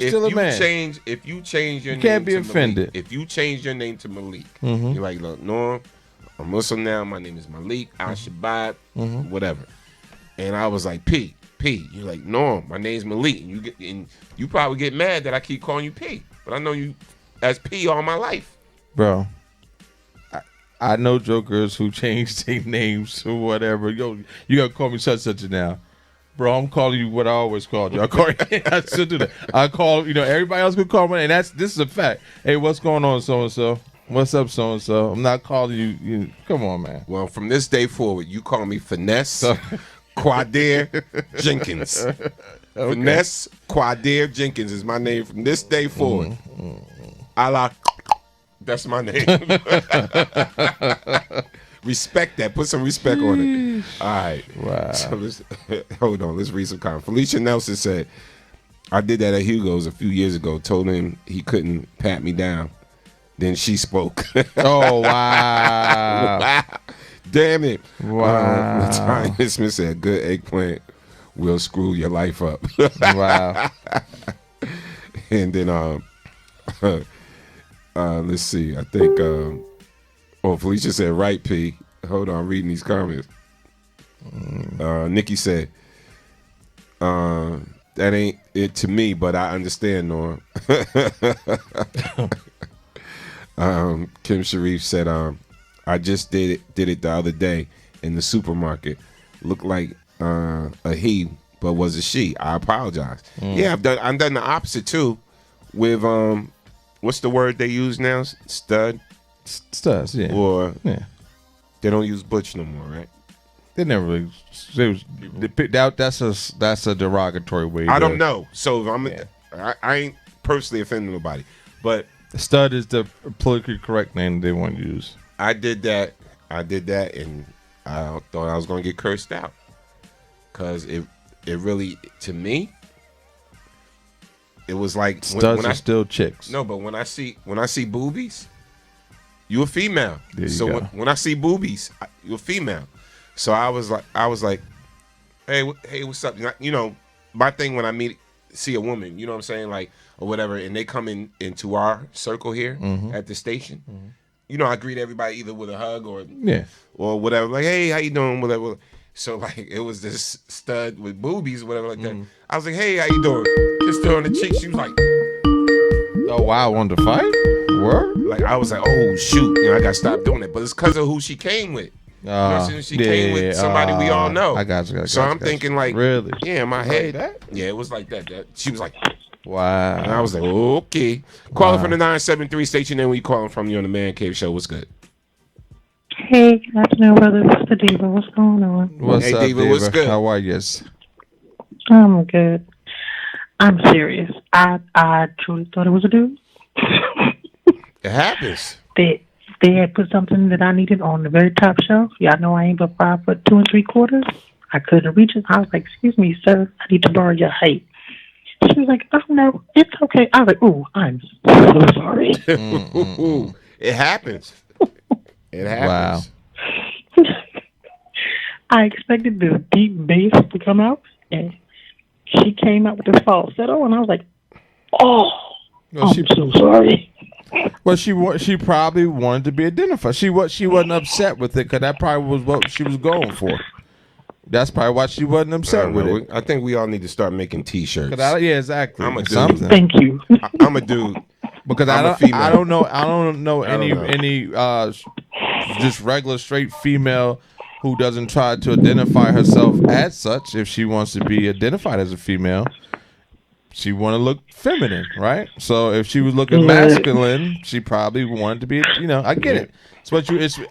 still a man. If you change your name, can't be to offended. Malik, if you change your name to Malik, Mhm. you're like, look, Norm, I'm Muslim now. My name is Malik Al Shabbat, whatever. And I was like, P. You're like, Norm, my name's Malik. And you probably get mad that I keep calling you P, but I know you as P all my life, Bro, I know jokers who change their names or whatever. Yo, you gotta call me such now. Bro, I'm calling you what I always called you. I still do that. I call, everybody else could call me, and this is a fact. Hey, what's going on, so-and-so? What's up, so-and-so? I'm not calling you. Come on, man. Well, from this day forward, you call me Finesse Quadair Jenkins. Okay. Finesse Quadair Jenkins is my name from this day forward. That's my name. Respect that. Put some respect on it. All right. Wow. So hold on. Let's read some comments. Felicia Nelson said, I did that at Hugo's a few years ago. Told him he couldn't pat me down. Then she spoke. Oh, wow. Damn it. Wow. Tanya Smith said, good eggplant will screw your life up. Wow. And then, let's see. I think, Felicia said, right, P. Hold on, reading these comments. Nikki said, that ain't it to me, but I understand, Norm. Kim Sharif said, I just did it the other day in the supermarket. Looked like a he, but was a she. I apologize. Yeah, I've done the opposite too with what's the word they use now? Studs, yeah. Or yeah. They don't use butch no more, right? They never really. That's a derogatory way. I don't know. So I ain't personally offending nobody, but stud is the politically correct name they want to use. I did that, and I thought I was going to get cursed out because it really, to me, it was like studs are still chicks. No, but when I see boobies, you a female. There you so go. when I see boobies, you're a female. So I was like, hey, what's up? My thing when I see a woman, you know what I'm saying, like or whatever, and they come into our circle here at the station. I greet everybody either with a hug or whatever. Like, hey, how you doing? Whatever. So like, it was this stud with boobies, or whatever like that. I was like, hey, how you doing? Kissed her on the cheek. She was like, oh wow, wanted to fight? Word? Like I was like, oh shoot, I got to stop doing it. But it's because of who she came with. She came with somebody we all know. I got you. So I'm thinking like, really? Yeah, in my head. Yeah, it was like that. She was like, wow. And I was like, okay. Calling from the 973 station. Then we calling from you on the Man Cave Show. What's good? Hey, good afternoon, brother. This is the Diva. What's going on? What's up, Diva? What's good? How are you? I'm good. I'm serious. I truly thought it was a dude. It happens. They had put something that I needed on the very top shelf. Y'all know I ain't but 5'2 3/4. I couldn't reach it. I was like, excuse me, sir, I need to borrow your height. She was like, oh no, it's okay. I was like, ooh, I'm so sorry. It happens. It happens. Wow. I expected the deep bass to come out, and she came out with the falsetto, and I was like, oh, I'm so sorry. Well, she probably wanted to be identified. She wasn't upset with it because that probably was what she was going for. That's probably why she wasn't upset with it. I think we all need to start making T-shirts. Yeah, exactly. I'm a dude. Something. Thank you. I'm a dude. Because I don't know any just regular straight female who doesn't try to identify herself as such. If she wants to be identified as a female, she want to look feminine, right? So if she was looking masculine, she probably wanted to be. I get it.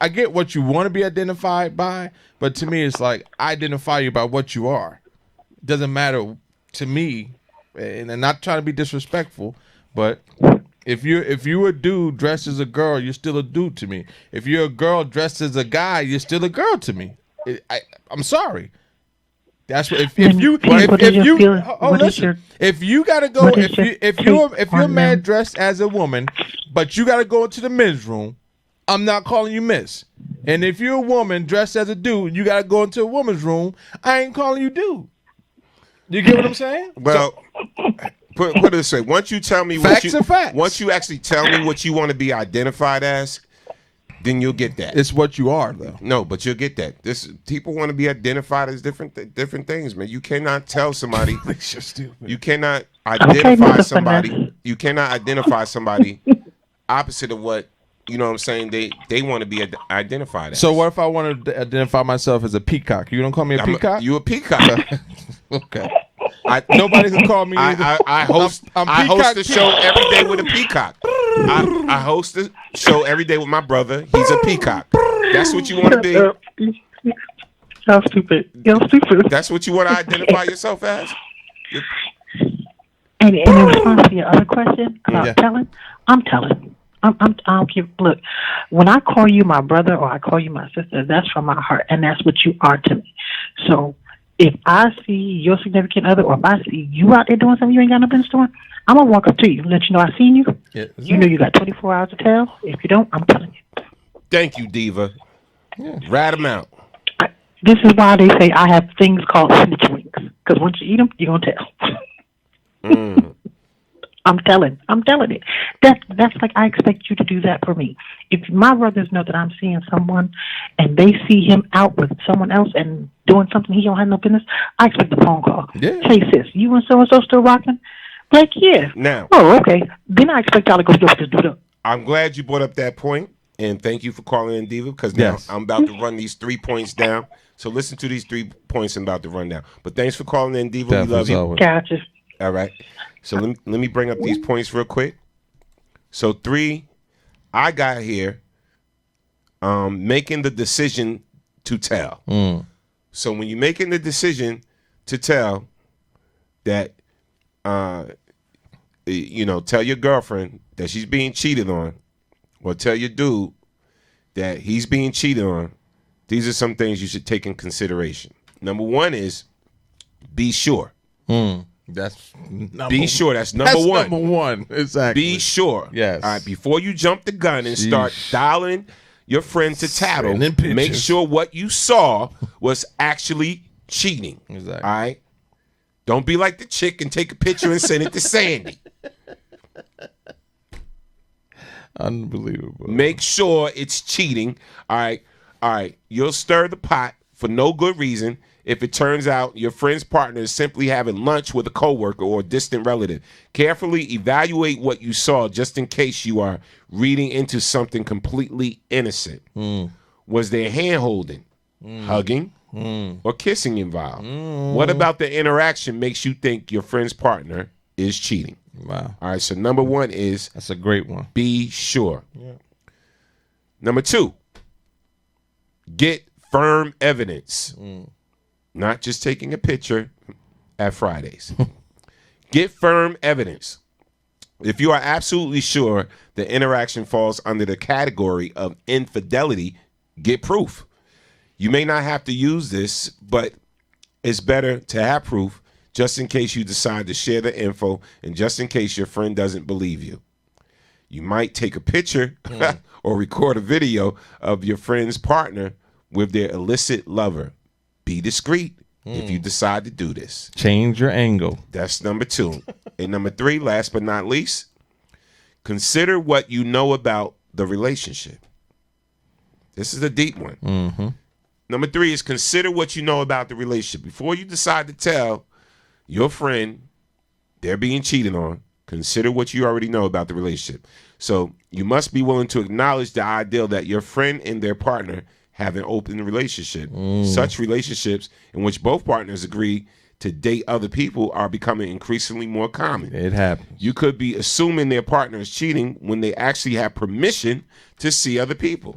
I get what you want to be identified by, but to me, it's like I identify you by what you are. It doesn't matter to me, and I'm not trying to be disrespectful, but if you're a dude dressed as a girl, you're still a dude to me. If you're a girl dressed as a guy, you're still a girl to me. I'm sorry. That's what if Then you what is your feeling? What is listen, your- if you gotta go what is your if take you're a on man them? dressed as a woman, but you gotta go into the men's room, I'm not calling you miss. And if you're a woman dressed as a dude, you gotta go into a woman's room, I ain't calling you dude. You get what I'm saying? Well, put it this way: once you tell me Facts are facts. once you actually tell me what you want to be identified as, then you'll get that. It's what you are, though. No, but you'll get that. People want to be identified as different things, man. You cannot tell somebody. You cannot identify Mr. somebody. Finesse. You cannot identify somebody opposite of what you know. What I'm saying they want to be identified as. So what if I want to identify myself as a peacock? You don't call me a peacock? You a peacock? Okay. Nobody can call me either. I host I'm I host Peacock the show every day with a peacock. I host the show every day with my brother. He's a peacock. That's what you want to be. Y'all stupid. Y'all stupid. That's what you want to identify yourself as. And in response to your other question about telling, I'm telling. I don't give. Look, when I call you my brother or I call you my sister, that's from my heart, and that's what you are to me. So if I see your significant other, or if I see you out there doing something you ain't got no business doing, I'm gonna walk up to you, let you know I seen you. Yeah, you know you got 24 hours to tell. If you don't, I'm telling you. Thank you, Diva. Rat them out. This is why they say I have things called snitch wings. Because once you eat them, you're gonna tell. I'm telling it. That's like I expect you to do that for me. If my brothers know that I'm seeing someone and they see him out with someone else and doing something he don't have no business, I expect a phone call. Yeah. Hey sis, you and so still rocking? Like yeah. Now. Oh okay. Then I expect y'all to go look this dude up. I'm glad you brought up that point, and thank you for calling in, Diva, because now I'm about to run these 3 points down. So listen to these 3 points I'm about to run down. But thanks for calling in, Diva. We love you. Gotcha. All right. So let me bring up these points real quick. So 3, I got here, making the decision to tell. So when you're making the decision to tell that, tell your girlfriend that she's being cheated on, or tell your dude that he's being cheated on, these are some things you should take in consideration. Number 1 is be sure. That's be sure. That's number one. Number one, exactly. Be sure. Yes. All right. Before you jump the gun and start dialing your friend to tattle, make sure what you saw was actually cheating. Exactly. All right. Don't be like the chick and take a picture and send it to Sandy. Unbelievable. Make sure it's cheating. All right. All right. You'll stir the pot for no good reason if it turns out your friend's partner is simply having lunch with a coworker or a distant relative. Carefully evaluate what you saw just in case you are reading into something completely innocent. Was there hand-holding, hugging, or kissing involved? What about the interaction makes you think your friend's partner is cheating? Wow. All right, so number 1 is... That's a great one. Be sure. Yeah. Number 2, get firm evidence. Not just taking a picture at Fridays. Get firm evidence. If you are absolutely sure the interaction falls under the category of infidelity, get proof. You may not have to use this, but it's better to have proof just in case you decide to share the info and just in case your friend doesn't believe you. You might take a picture or record a video of your friend's partner with their illicit lover. Be discreet if you decide to do this. Change your angle. That's number 2. And number 3, last but not least, consider what you know about the relationship. This is a deep one. Number 3 is consider what you know about the relationship. Before you decide to tell your friend they're being cheated on, consider what you already know about the relationship. So you must be willing to acknowledge the ideal that your friend and their partner have an open relationship. Such relationships in which both partners agree to date other people are becoming increasingly more common. It happens. You could be assuming their partner is cheating when they actually have permission to see other people.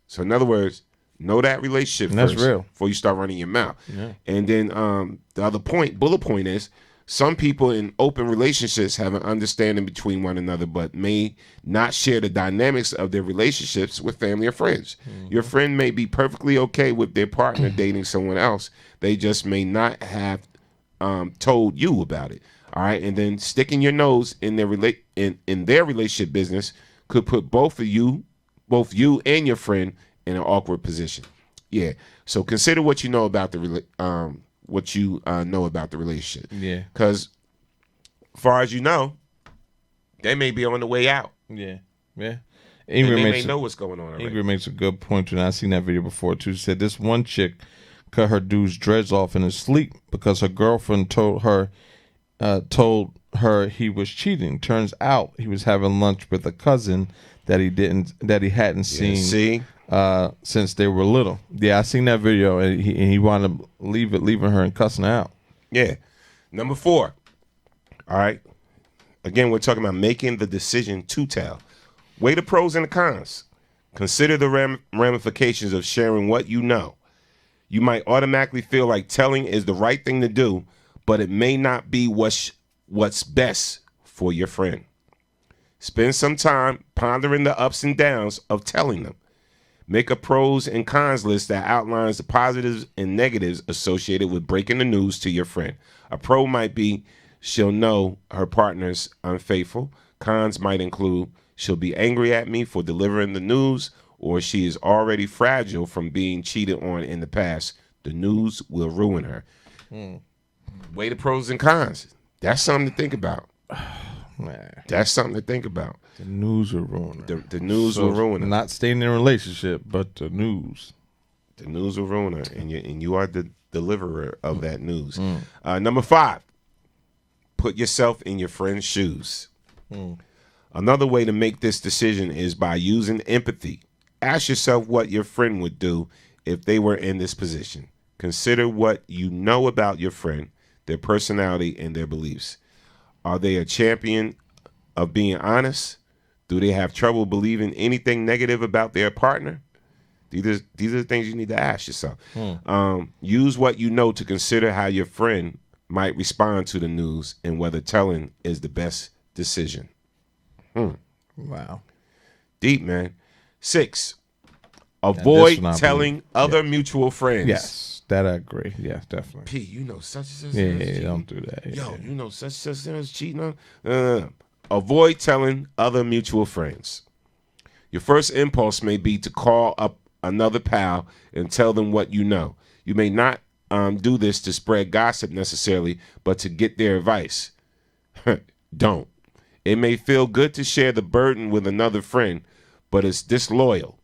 So in other words, know that relationship And that's first real. before you start running your mouth. Yeah. And then the other point, bullet point is, Some people in open relationships have an understanding between one another, but may not share the dynamics of their relationships with family or friends. Your friend may be perfectly okay with their partner dating someone else. They just may not have told you about it. All right, and then sticking your nose in their in their relationship business could put both you and your friend in an awkward position. Yeah. So consider what you know about the know about the relationship. Yeah. Because, far as you know, they may be on the way out. Yeah. And they may know what's going on already. Ingrid makes a good point, and I've seen that video before too. She said this one chick cut her dude's dreads off in his sleep because her girlfriend told her he was cheating. Turns out he was having lunch with a cousin that he hadn't seen since they were little. Yeah, I seen that video, and he wound up leaving her and cussing her out. Yeah. Number 4. All right. Again, we're talking about making the decision to tell. Weigh the pros and the cons. Consider the ramifications of sharing what you know. You might automatically feel like telling is the right thing to do, but it may not be what's best for your friend. Spend some time pondering the ups and downs of telling them. Make a pros and cons list that outlines the positives and negatives associated with breaking the news to your friend. A pro might be she'll know her partner's unfaithful. Cons might include she'll be angry at me for delivering the news, or she is already fragile from being cheated on in the past. The news will ruin her. Weigh the pros and cons. That's something to think about. Man. That's something to think about. The news will ruin her. The news will ruin her. Not staying in a relationship, but the news. The news will ruin her, and you are the deliverer of that news. Number 5, put yourself in your friend's shoes. Another way to make this decision is by using empathy. Ask yourself what your friend would do if they were in this position. Consider what you know about your friend, their personality, and their beliefs. Are they a champion of being honest? Do they have trouble believing anything negative about their partner? These are the things you need to ask yourself. Use what you know to consider how your friend might respond to the news and whether telling is the best decision. Wow. Deep, man. 6, avoid Yeah, telling other mutual friends. Yes, that I agree. Yeah, definitely. P, you know such and such. Yeah, don't do that. Yo, you know such and such is cheating on. Avoid telling other mutual friends. Your first impulse may be to call up another pal and tell them what you know. You may not do this to spread gossip necessarily, but to get their advice. Don't. It may feel good to share the burden with another friend, but it's disloyal.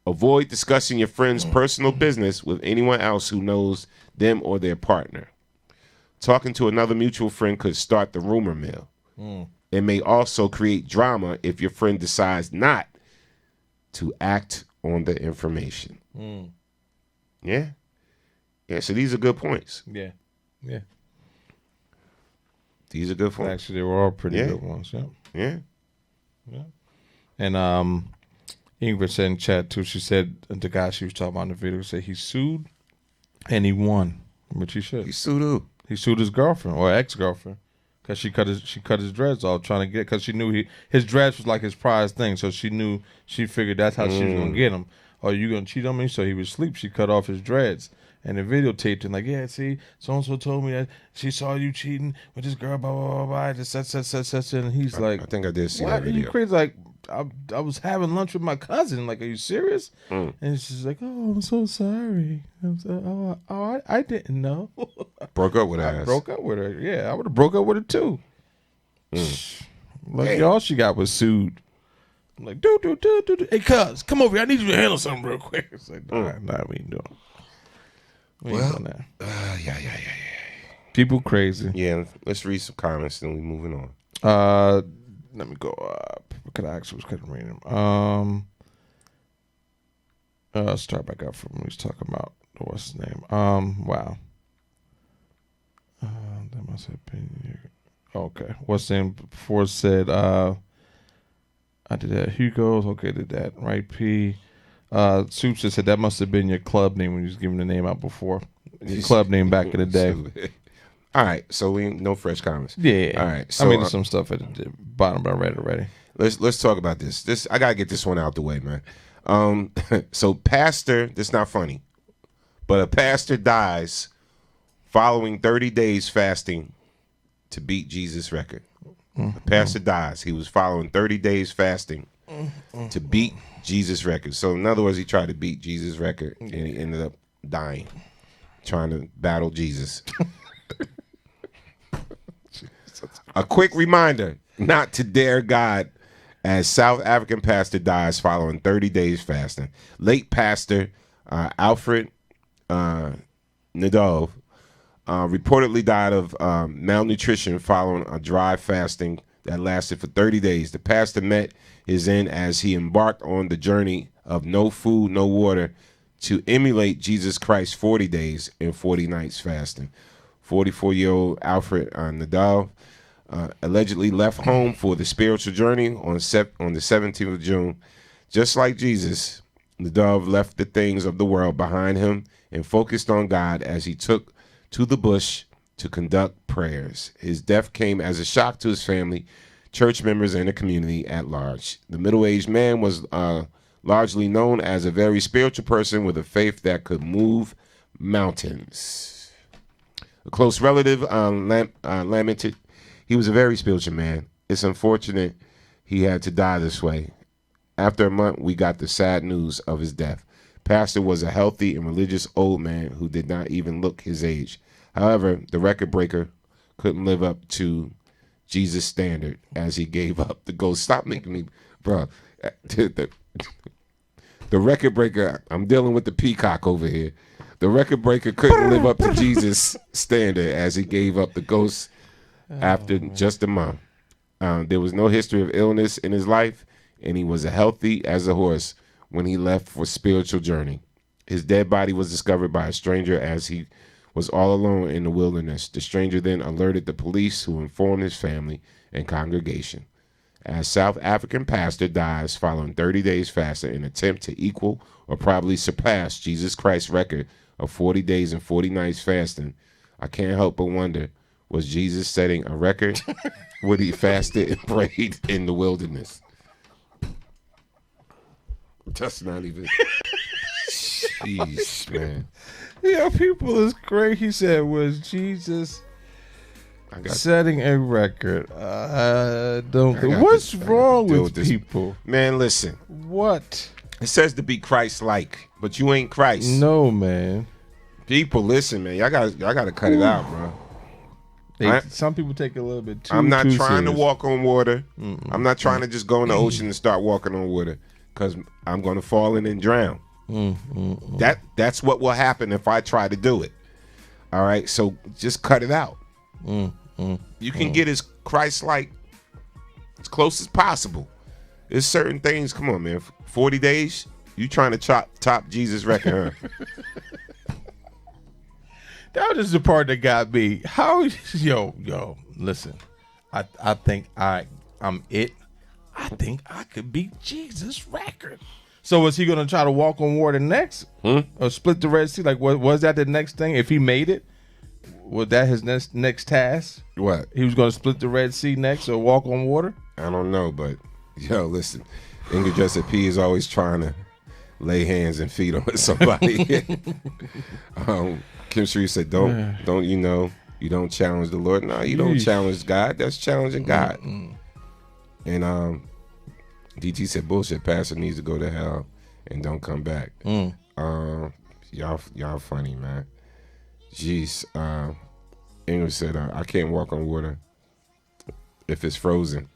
Avoid discussing your friend's personal business with anyone else who knows them or their partner. Talking to another mutual friend could start the rumor mill. It may also create drama if your friend decides not to act on the information. Yeah? Yeah, so these are good points. Yeah. Yeah. These are good points. Actually, they were all pretty good ones. Yeah. Yeah. Yeah. And Ingrid said in chat too, she said the guy she was talking about in the video said he sued and he won, which he should. He sued who? He sued his girlfriend or ex-girlfriend because she cut his dreads off trying to get, because she knew his dreads was like his prized thing, so she figured that's how she was gonna get him. Oh, you gonna cheat on me? So he was asleep. She cut off his dreads. And the videotaped him like, yeah, see, so-and-so told me that she saw you cheating with this girl, blah, blah, blah, blah, such, and he's like, I think I did see what? that video. Are you crazy? Like, I was having lunch with my cousin. Like, are you serious? And she's like, oh, I'm so sorry. I didn't know. Broke up with her I ass. broke up with her. Yeah, I would have broke up with her too. Like, all she got was sued. I'm like, do. Hey, cuz, come over here. I need you to handle something real quick. It's like, nah, we ain't doing it. Well, yeah. People crazy. Yeah, let's read some comments, then we moving on. Let me go up. What could I actually couldn't read them? Start back up from when he's talking about what's his name. Wow. That must have been okay. What's the name before said? I did that. Hugo's okay. Did that right? P. Soup just said that must have been your club name when you was giving the name out before. Your club name back in the day. All right, so we no fresh comments. Yeah. All right. So I mean, there's some stuff at the bottom, but I read it already. Let's talk about this. I gotta get this one out the way, man. So pastor, this is not funny, but a pastor dies following 30 days fasting to beat Jesus' record. A pastor dies. He was following 30 days fasting to beat Jesus' record. So in other words, he tried to beat Jesus' record and he ended up dying, trying to battle Jesus. A quick reminder not to dare God as South African pastor dies following 30 days fasting. Late pastor Alfred Nadov reportedly died of malnutrition following a dry fasting that lasted for 30 days. The pastor met his end as he embarked on the journey of no food, no water to emulate Jesus Christ's 40 days and 40 nights fasting. 44-year-old Alfred Nadal allegedly left home for the spiritual journey on the 17th of June. Just like Jesus, Nadal left the things of the world behind him and focused on God as he took to the bush to conduct prayers. His death came as a shock to his family, church members, and the community at large. The middle-aged man was largely known as a very spiritual person with a faith that could move mountains. A close relative lamented, he was a very spiritual man. It's unfortunate he had to die this way. After a month, we got the sad news of his death. Pastor was a healthy and religious old man who did not even look his age. However, the record breaker couldn't live up to Jesus' standard as he gave up the ghost. Stop making me, bro. The record breaker, I'm dealing with the peacock over here. The record breaker couldn't live up to Jesus' standard as he gave up the ghost after just a month. There was no history of illness in his life, and he was healthy as a horse when he left for spiritual journey. His dead body was discovered by a stranger as he was all alone in the wilderness. The stranger then alerted the police, who informed his family and congregation. As South African pastor dies following 30 days fasting in an attempt to equal or probably surpass Jesus Christ's record of 40 days and 40 nights fasting, I can't help but wonder, was Jesus setting a record when he fasted and prayed in the wilderness? That's not even. Jeez, man. Yeah, people is great. He said, was Jesus setting a record? I don't think. What's wrong with people? Man, listen. What? It says to be Christ-like, but you ain't Christ. No, man. People, listen, man. Y'all gotta cut it out, bro. Some people take it a little bit too I'm not trying serious. to walk on water. I'm not trying to just go in the ocean and start walking on water, because I'm going to fall in and drown. That's what will happen if I try to do it. All right, so just cut it out. You can get as Christ-like as close as possible. There's certain things. Come on, man. 40 days. You trying to top Jesus' record, huh? That was just the part that got me. How, yo, listen. I think I'm it. I think I could beat Jesus' record. So was he going to try to walk on water next? Or split the Red Sea? Like, was that the next thing? If he made it, was that his next task? What? He was going to split the Red Sea next or walk on water? I don't know, but, yo, listen. Ingrid Jessup P is always trying to lay hands and feet on somebody. Kim Shreve said, don't you don't challenge the Lord. No, you don't challenge God. That's challenging God. And DT said, bullshit, pastor needs to go to hell and don't come back. Y'all funny, man. Jeez. Ingrid said, I can't walk on water if it's frozen.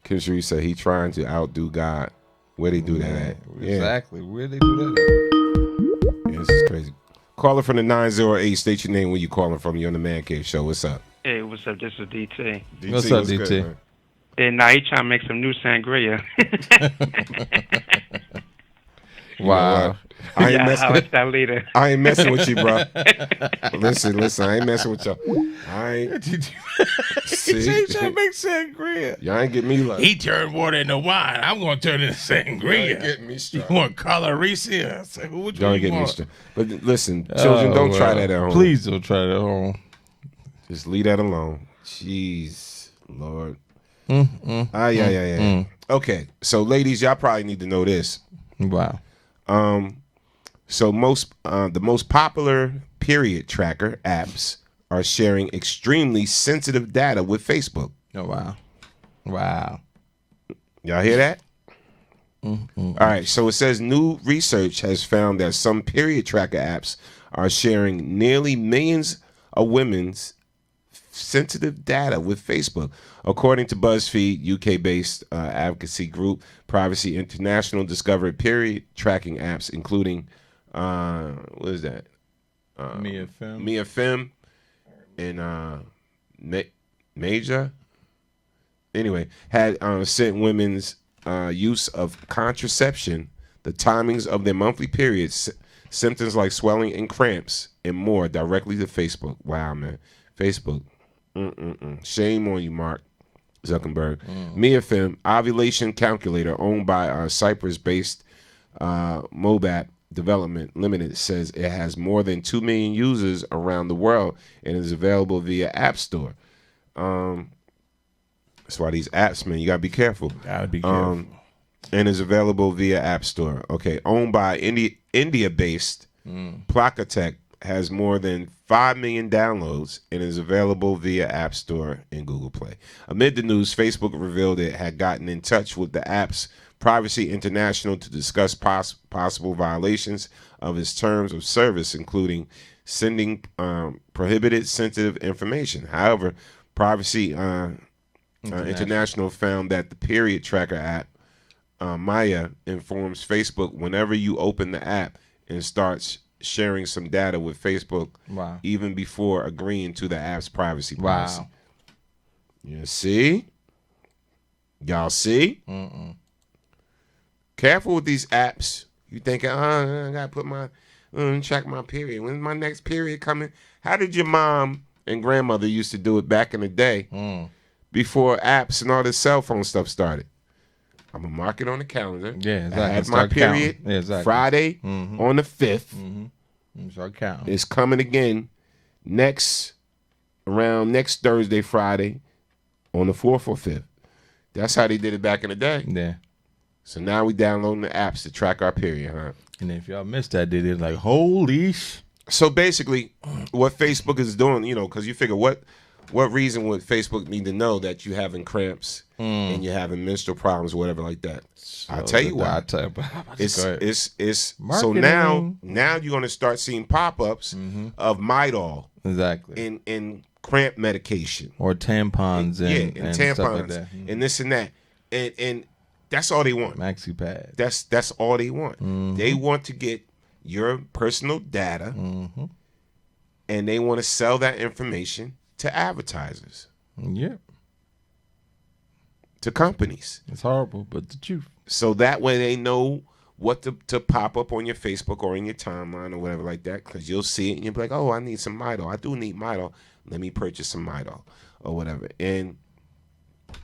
Kim Shreve said, he trying to outdo God. Where they do that at? Exactly. Where they do that at? Yeah, this is crazy. Caller from the 908. State your name, where you calling from. You're on the Man Cave Show. What's up? Hey, what's up? This is DT. What's up, DT? Good, hey, now he trying to make some new sangria. Wow. I ain't Yeah, messing. I was that leader. I ain't messing with you, bro. Listen. I ain't messing with y'all. I ain't. See, trying to make sangria. y'all ain't get me like. He turned water into wine. I'm gonna turn it into sangria. Y'all ain't getting me You strong. want Colorisia? I said, which Y'all one ain't you getting me want? strong. But listen, children, don't try that at home. Please don't try that at home. Just leave that alone. Jeez, Lord. Mm. Okay, so ladies, y'all probably need to know this. Wow. So the most popular period tracker apps are sharing extremely sensitive data with Facebook. Oh wow. Wow. Y'all hear that? All right, so it says new research has found that some period tracker apps are sharing nearly millions of women's sensitive data with Facebook. According to BuzzFeed, UK-based advocacy group Privacy International discovered period tracking apps, including what is that? Mia Femme. Mia Femme and Major. Anyway, had sent women's use of contraception, the timings of their monthly periods, symptoms like swelling and cramps, and more directly to Facebook. Wow, man. Facebook. Shame on you, Mark Zuckerberg. Mia Femme, ovulation calculator owned by Cyprus-based Mobap Development Limited, says it has more than 2 million users around the world and is available via App Store. That's why these apps, man, you gotta be careful. Gotta be careful. And is available via App Store. Okay, owned by India-based Plakatech, has more than 5 million downloads and is available via App Store and Google Play. Amid the news, Facebook revealed it had gotten in touch with the app's Privacy International to discuss possible violations of its terms of service, including sending prohibited sensitive information. However, Privacy International found that the period tracker app, Maya, informs Facebook whenever you open the app and starts sharing some data with Facebook, even before agreeing to the app's privacy policy. Wow. You see? Y'all see? Careful with these apps. You thinking, I gotta put my check my period. When's my next period coming? How did your mom and grandmother used to do it back in the day before apps and all this cell phone stuff started? I'm gonna mark it on the calendar. Yeah, exactly. I had my Start period counting. Yeah, exactly. Friday on the 5th. Start counting. It's coming again around next Thursday, Friday on the 4th or 5th. That's how they did it back in the day. Yeah. So now we downloading the apps to track our period, huh? And if y'all missed that, they did like, holy So basically, what Facebook is doing, because you figure what reason would Facebook need to know that you having cramps and you're having menstrual problems or whatever like that? I'll tell you why. It's so now you're gonna start seeing pop-ups of Midol, exactly, in cramp medication or tampons and tampons stuff like that. and this and that, and that's all they want. Maxi pad. That's all they want. They want to get your personal data, and they want to sell that information to advertisers. Yeah. To companies. It's horrible, but the truth. So that way they know what to pop up on your Facebook or in your timeline or whatever like that, because you'll see it and you'll be like, oh, I need some Midol. I do need Midol. Let me purchase some Midol or whatever. And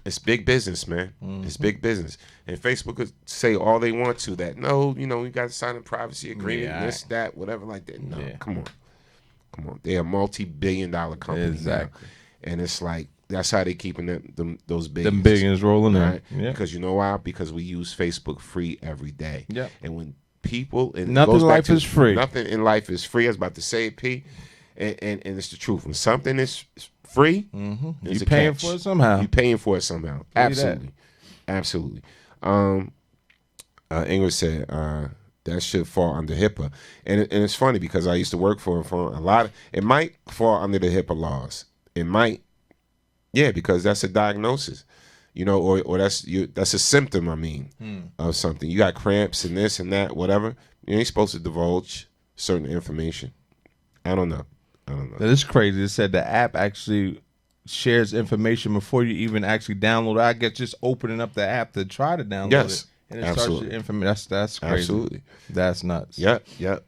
it's big business, man. It's big business. And Facebook could say all they want to that, no, you got to sign a privacy agreement, this, that, whatever like that. No, come on. They're a multi-billion-dollar company. Exactly. Now. And it's like, that's how they keeping those billions. Them billions rolling in. Right? Yeah. Because you know why? Because we use Facebook free every day. Yeah. And when people... And nothing in life is free. Nothing in life is free. I was about to say it, P. And it's the truth. When something is free, you're paying for it somehow. You're paying for it somehow. Absolutely. Absolutely. Ingrid said... that should fall under HIPAA. And it's funny because I used to work for a lot of... It might fall under the HIPAA laws. It might. Yeah, because that's a diagnosis, or that's a symptom, of something. You got cramps and this and that, whatever. You ain't supposed to divulge certain information. I don't know. That is crazy. It said the app actually shares information before you even actually download it. I guess just opening up the app to try to download it. And it starts your information. That's crazy. Absolutely. That's nuts. Yep.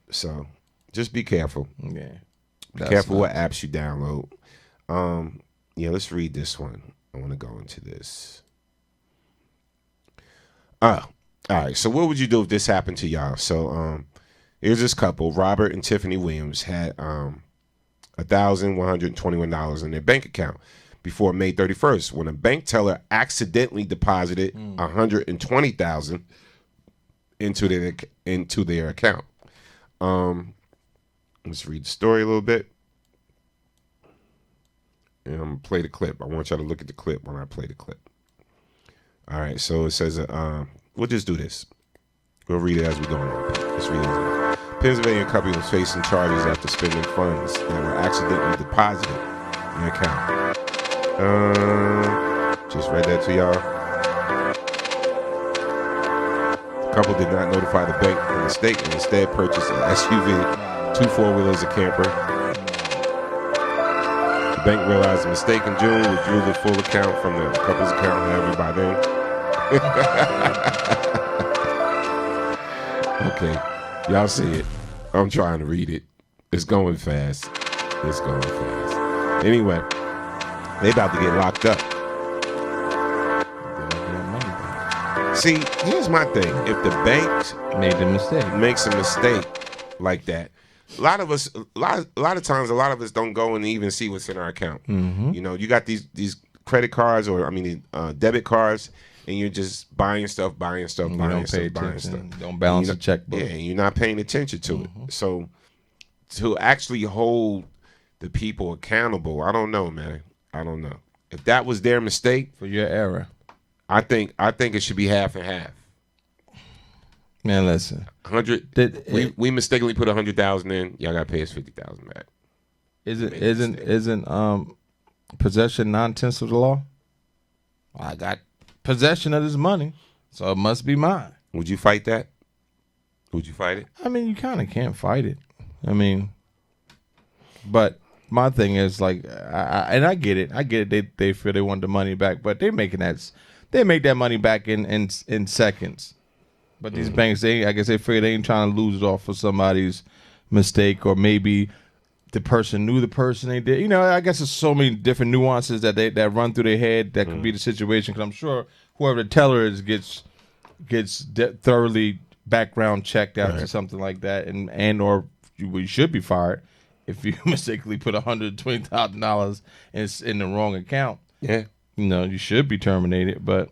So just be careful. Yeah. Be careful what apps you download. Let's read this one. I want to go into this. All right. So what would you do if this happened to y'all? So here's this couple, Robert and Tiffany Williams, had $1,121 in their bank account before May 31st when a bank teller accidentally deposited $120,000 into their account. Let's read the story a little bit. And I'm going to play the clip. I want y'all to look at the clip when I play the clip. All right, so it says, we'll just do this. We'll read it as we go along. Let's read it. Pennsylvania couple was facing charges after spending funds that were accidentally deposited in the account. Just read that to y'all. The couple did not notify the bank of the mistake and instead purchased an SUV, 2 4-wheelers, a camper. The bank realized the mistake in June, withdrew the full account from the couple's account, however, by then. Okay, y'all see it. I'm trying to read it. It's going fast. Anyway, they about to get locked up. See, here's my thing. If the bank makes a mistake like that, a lot of times, a lot of us don't go and even see what's in our account. Mm-hmm. You know, you got these credit cards debit cards, and you're just buying stuff. Don't pay attention. Don't balance the checkbook. Yeah, and you're not paying attention to it. So to actually hold the people accountable, I don't know, man. I don't know. If that was their mistake for your error, I think it should be half and half. Man, listen. 100. We mistakenly put 100,000 in. Y'all got to pay us 50,000 back. Isn't possession 9/10 of the law? I got possession of this money, so it must be mine. Would you fight that? Would you fight it? I mean, you kind of can't fight it. I mean, but my thing is like, I get it. I get it. They feel they want the money back, but they make that money back in seconds. But these banks, I guess they figure they ain't trying to lose it off for somebody's mistake, or maybe the person knew the person they did. You know, I guess there's so many different nuances that run through their head that could be the situation. Because I'm sure whoever the teller is gets thoroughly background checked out to something like that, and or you should be fired if you mistakenly put $120,000 in the wrong account. Yeah, you know, you should be terminated. But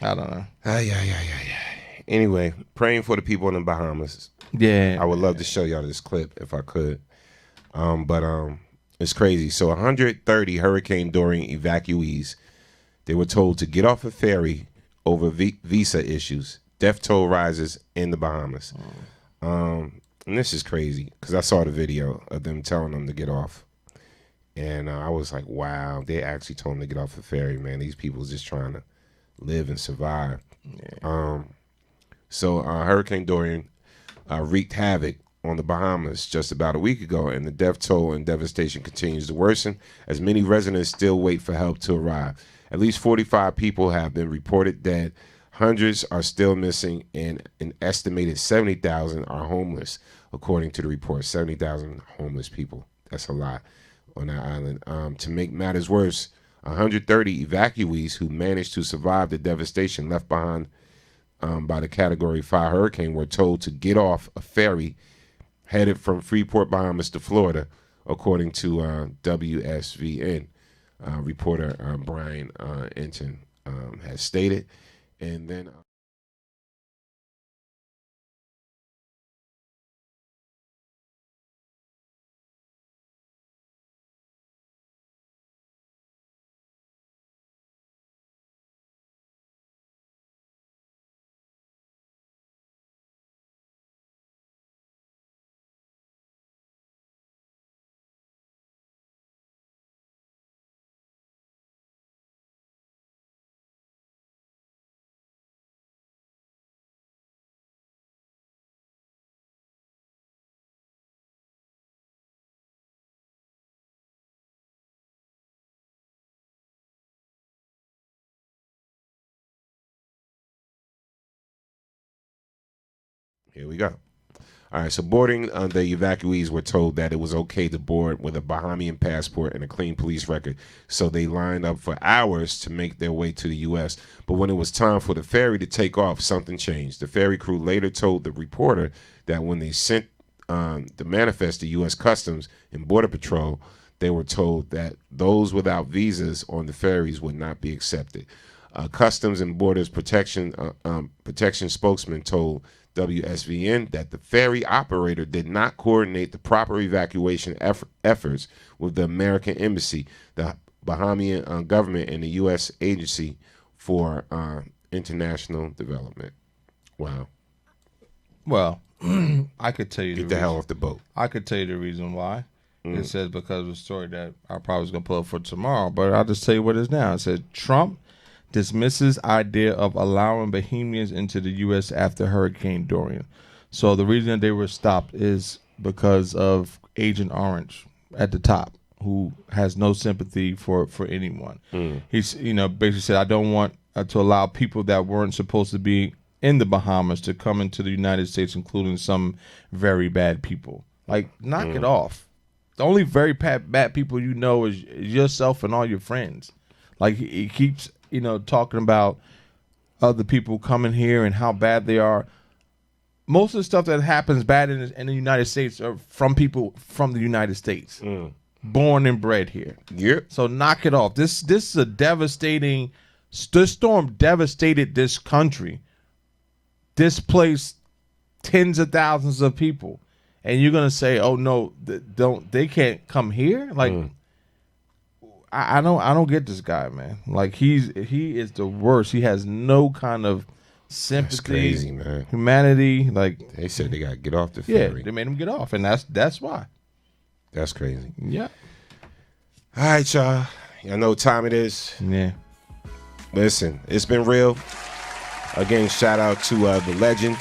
I don't know. Yeah. Anyway, praying for the people in the Bahamas. Yeah, I would love to show y'all this clip if I could. But it's crazy. So 130 Hurricane Dorian evacuees, they were told to get off a ferry over visa issues. Death toll rises in the Bahamas. And this is crazy because I saw the video of them telling them to get off. And I was like, wow, they actually told them to get off the ferry, man. These people just trying to live and survive. Yeah. So Hurricane Dorian wreaked havoc on the Bahamas just about a week ago, and the death toll and devastation continues to worsen as many residents still wait for help to arrive. At least 45 people have been reported dead. Hundreds are still missing, and an estimated 70,000 are homeless, according to the report. 70,000 homeless people. That's a lot on that island. To make matters worse, 130 evacuees who managed to survive the devastation left behind by the Category 5 hurricane were told to get off a ferry headed from Freeport, Bahamas to Florida, according to WSVN. Reporter Brian Enton has stated. And then... Here we go. All right, so boarding the evacuees were told that it was okay to board with a Bahamian passport and a clean police record, so they lined up for hours to make their way to the U.S. But when it was time for the ferry to take off, something changed. The ferry crew later told the reporter that when they sent the manifest to U.S. Customs and Border Patrol, they were told that those without visas on the ferries would not be accepted. Customs and Borders Protection spokesman told WSVN that the ferry operator did not coordinate the proper evacuation efforts with the American Embassy, the Bahamian government, and the U.S. Agency for International Development. Wow. Well, I could tell you Get the hell off the boat. I could tell you the reason why. It says because of a story that I probably was going to pull up for tomorrow, but I'll just tell you what it is now. It says Trump dismisses idea of allowing Bahamians into the U.S. after Hurricane Dorian. So the reason that they were stopped is because of Agent Orange at the top, who has no sympathy for anyone. He's basically said, I don't want to allow people that weren't supposed to be in the Bahamas to come into the United States, including some very bad people. Like, knock it off. The only very bad people you know is yourself and all your friends. Like, he keeps, talking about other people coming here and how bad they are. Most of the stuff that happens bad in the United States are from people from the United States, born and bred here. Yep. So knock it off. This is a devastating. This storm devastated this country, displaced tens of thousands of people, and you're gonna say, "Oh no, they can't come here." Like, I don't get this guy, man. Like, he is the worst. He has no kind of sympathy. That's crazy, man. Humanity. Like, they said they gotta get off the ferry. Yeah, they made him get off, and that's why. That's crazy. Yeah. All right, y'all. Y'all know what time it is. Yeah. Listen, it's been real. Again, shout out to the legend,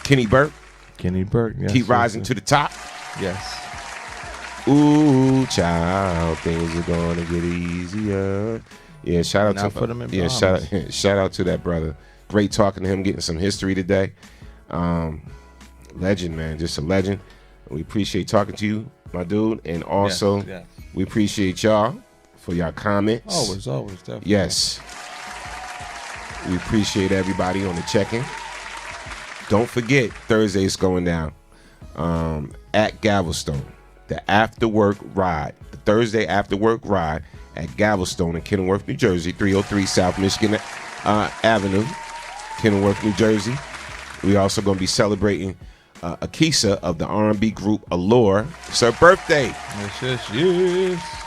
Kenny Burke. Kenny Burke. Yes, Keep rising to the top. Yes. Ooh, child, things are gonna get easier. Yeah, shout out Now to put him in shout out to that brother. Great talking to him, getting some history today. Legend, man, just a legend. We appreciate talking to you, my dude, and also yes. we appreciate y'all for your comments. Always, definitely. Yes. We appreciate everybody on the check-in. Don't forget, Thursday's going down at Galveston. The after work ride. The Thursday after work ride at Galveston in Kenilworth, New Jersey, 303 South Michigan Avenue, Kenilworth, New Jersey. We're also going to be celebrating Akisa of the R&B group Allure. It's her birthday. Yes.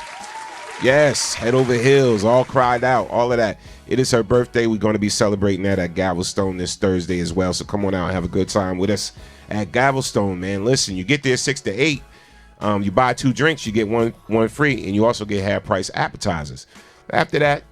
Yes, head over heels, all cried out, all of that. It is her birthday. We're going to be celebrating that at Galveston this Thursday as well. So come on out and have a good time with us at Galveston, man. Listen, you get there 6 to 8. You buy 2 drinks, you get one free, and you also get half price appetizers. After that,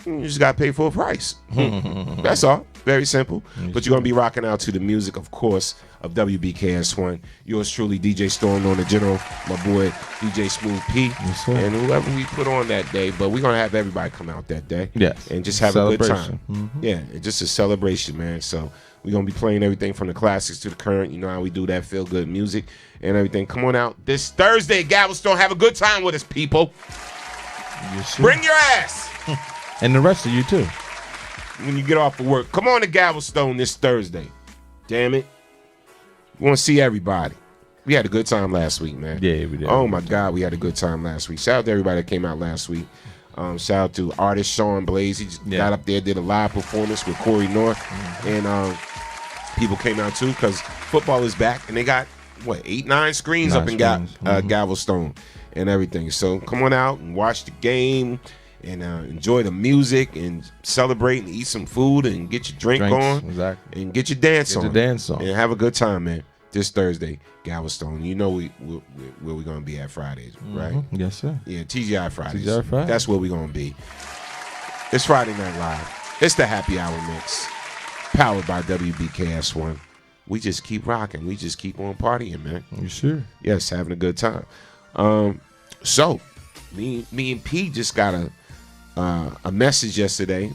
you just got to pay full price. That's all. Very simple. But you're going to be rocking out to the music, of course, of WBKS1. Yours truly, DJ Storm on the General, my boy, DJ Smooth P, and whoever we put on that day. But we're going to have everybody come out that day. Yes. And just have a good time. Mm-hmm. Yeah, it's just a celebration, man. So we're going to be playing everything from the classics to the current. You know how we do that feel-good music and everything. Come on out this Thursday at Galveston. Have a good time with us, people. Bring your ass. And the rest of you, too. When you get off of work, come on to Galveston this Thursday. Damn it. We want to see everybody. We had a good time last week, man. Yeah, we did. Oh, my God, we had a good time last week. Shout out to everybody that came out last week. Shout out to artist Sean Blaze. He just got up there, did a live performance with Corey North. And people came out, too, because football is back. And they got, 8-9 screens up in Galveston and everything. So come on out and watch the game. And enjoy the music and celebrate and eat some food and get your drink on. Exactly. And get your dance on. And have a good time, man. This Thursday, Galveston. You know where we're going to be at Fridays, right? Yes, sir. Yeah, TGI Fridays. TGI Fridays. That's where we're going to be. It's Friday Night Live. It's the Happy Hour Mix. Powered by WBKS1. We just keep rocking. We just keep on partying, man. You sure? Yes, having a good time. So, me and P just got a message yesterday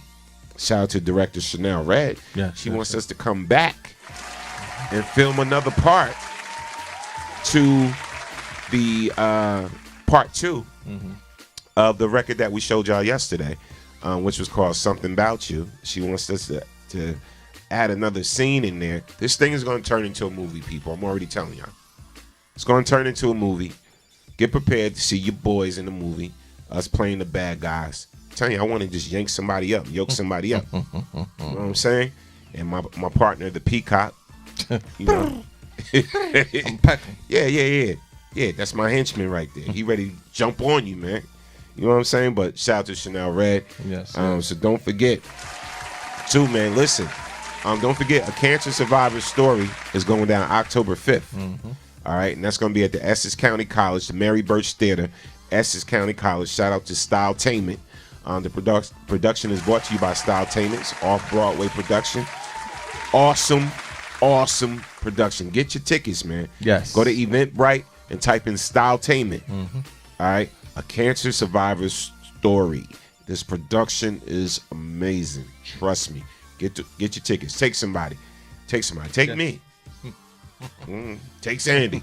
shout out to director Chanel Red. Yeah, she wants us to come back and film another part to the part 2 of the record that we showed y'all yesterday, which was called Something About You. She wants us to add another scene in there. This thing is going to turn into a movie, people. I'm already telling y'all. It's going to turn into a movie. Get prepared to see your boys in the movie, us playing the bad guys. I'm telling you, I want to just yank somebody up, yoke somebody up. You know what I'm saying? And my partner, the Peacock, you know. I'm pecking. Yeah, that's my henchman right there. He ready to jump on you, man. You know what I'm saying? But shout out to Chanel Red. Yes. So don't forget, too, man, listen. Don't forget, A Cancer Survivor's Story is going down October 5th. All right, and that's going to be at the Essex County College, the Mary Birch Theater, Essex County College. Shout out to Styletainment. The production is brought to you by Styletainment's off-Broadway production. Awesome production. Get your tickets, man. Yes. Go to Eventbrite and type in Styletainment. All right, A Cancer Survivor's Story. This production is amazing. Trust me. Get your tickets. Take somebody. Take me. Take Sandy.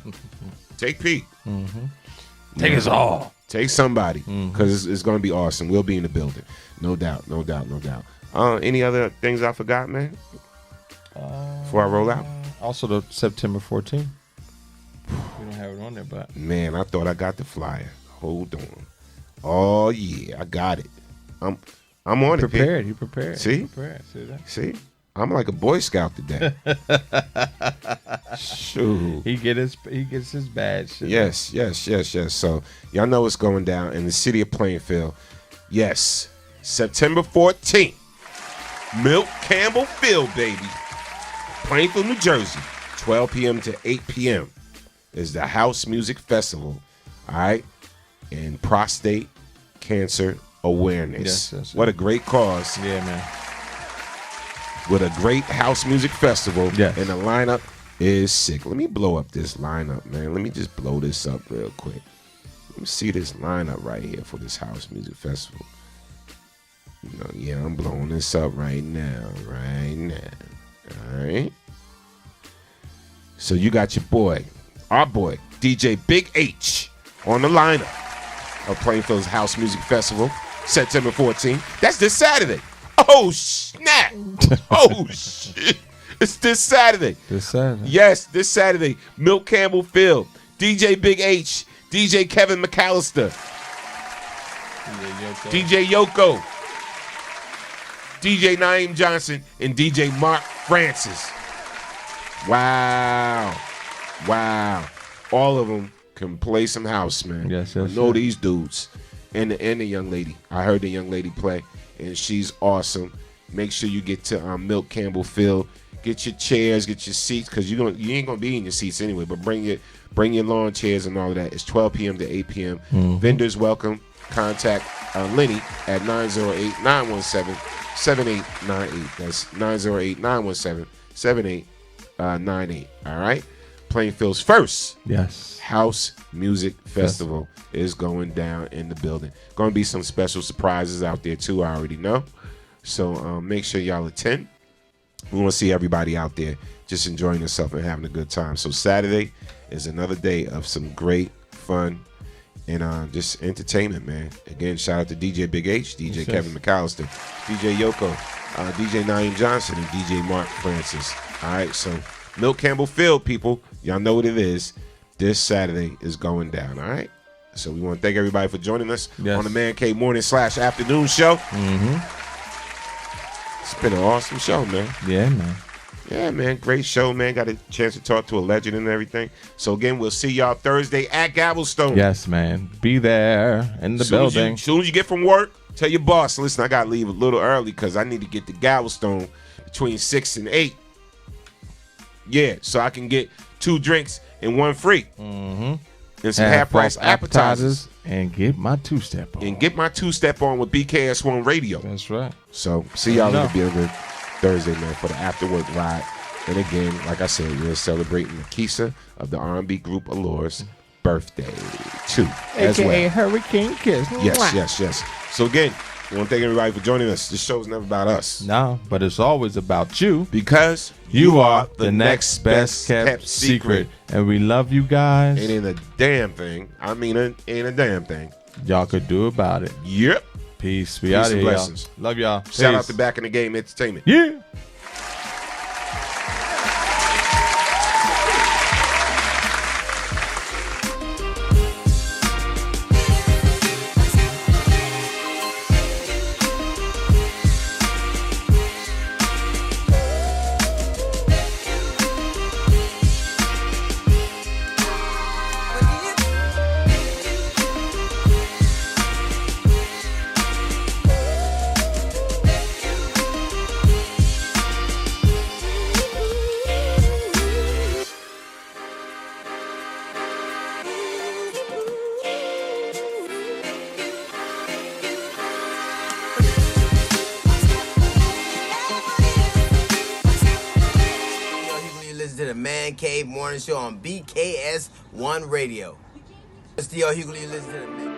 Take Pete. Take us all. Take somebody, because it's going to be awesome. We'll be in the building. No doubt. Any other things I forgot, man? Before I roll out? Also, the September 14th. We don't have it on there, but. Man, I thought I got the flyer. Hold on. Oh, yeah, I got it. I'm on it. Prepared. You prepared. See? You prepared. See that? See? I'm like a Boy Scout today. Shoot. He gets his badge. Yes. So y'all know what's going down in the city of Plainfield. Yes, September 14th, Milt Campbell Field, baby. Plainfield, New Jersey, 12 p.m. to 8 p.m. is the House Music Festival. All right, and prostate cancer awareness. Yes. What a great cause. Yeah, man. With a great house music festival. Yes. And the lineup is sick. Let me blow up this lineup, man. Let me just blow this up real quick. Let me see this lineup right here for this house music festival. You know, yeah, I'm blowing this up right now. All right. So you got our boy, DJ Big H, on the lineup of Plainfield's House Music Festival, September 14th. That's this Saturday. Oh, snap. Oh, shit. It's this Saturday. Yes, this Saturday. Milt Campbell Field, DJ Big H, DJ Kevin McAllister, DJ Yoko, DJ Naeem Johnson, and DJ Mark Francis. Wow. All of them can play some house, man. Yes. I know these dudes. And the young lady. I heard the young lady play, and she's awesome. Make sure you get to Milt Campbell Field. Get your chairs, get your seats, because you ain't gonna be in your seats anyway. But bring your lawn chairs and all of that. It's 12 p.m. to 8 p.m. Vendors welcome. Contact Lenny at 908-917-7898. That's 908-917-7898. All right. Plainfield's first house music festival is going down in the building. Going to be some special surprises out there too. I already know. So make sure y'all attend. We want to see everybody out there just enjoying themselves and having a good time. So Saturday is another day of some great fun and just entertainment, man. Again, shout out to DJ Big H, DJ Kevin McAllister, DJ Yoko, DJ Naeem Johnson, and DJ Mark Francis. All right, so Milt Campbell Field, people, y'all know what it is. This Saturday is going down, all right? So we want to thank everybody for joining us on the Man Cave morning/afternoon show. It's been an awesome show, man. Yeah, man. Great show, man. Got a chance to talk to a legend and everything. So, again, we'll see y'all Thursday at Galveston. Yes, man. Be there in the building. As soon as you get from work, tell your boss, listen, I got to leave a little early because I need to get to Galveston between 6 and 8. Yeah, so I can get 2 drinks and 1 free. And some half-price appetizers. And get my 2-step on. With BKS1 Radio. That's right. So, see y'all in the building Thursday, man, for the after-work ride. And again, like I said, we're celebrating Makisa of the R&B group Allure's birthday, too, as well. A.K.A. Hurricane Kiss. Yes. So, again, I want to thank everybody for joining us. This show's never about us. No, but it's always about you. Because you are the next best kept secret. And we love you guys. It ain't a damn thing. I mean, it ain't a damn thing. Y'all could do about it. Yep. Peace. We out of here, blessings. y'all. Love y'all. Shout out Peace. to Back in the Game Entertainment. Yeah. To the Man Cave Morning Show on BKS1 Radio. It's D.L. Hughley, listen to the Man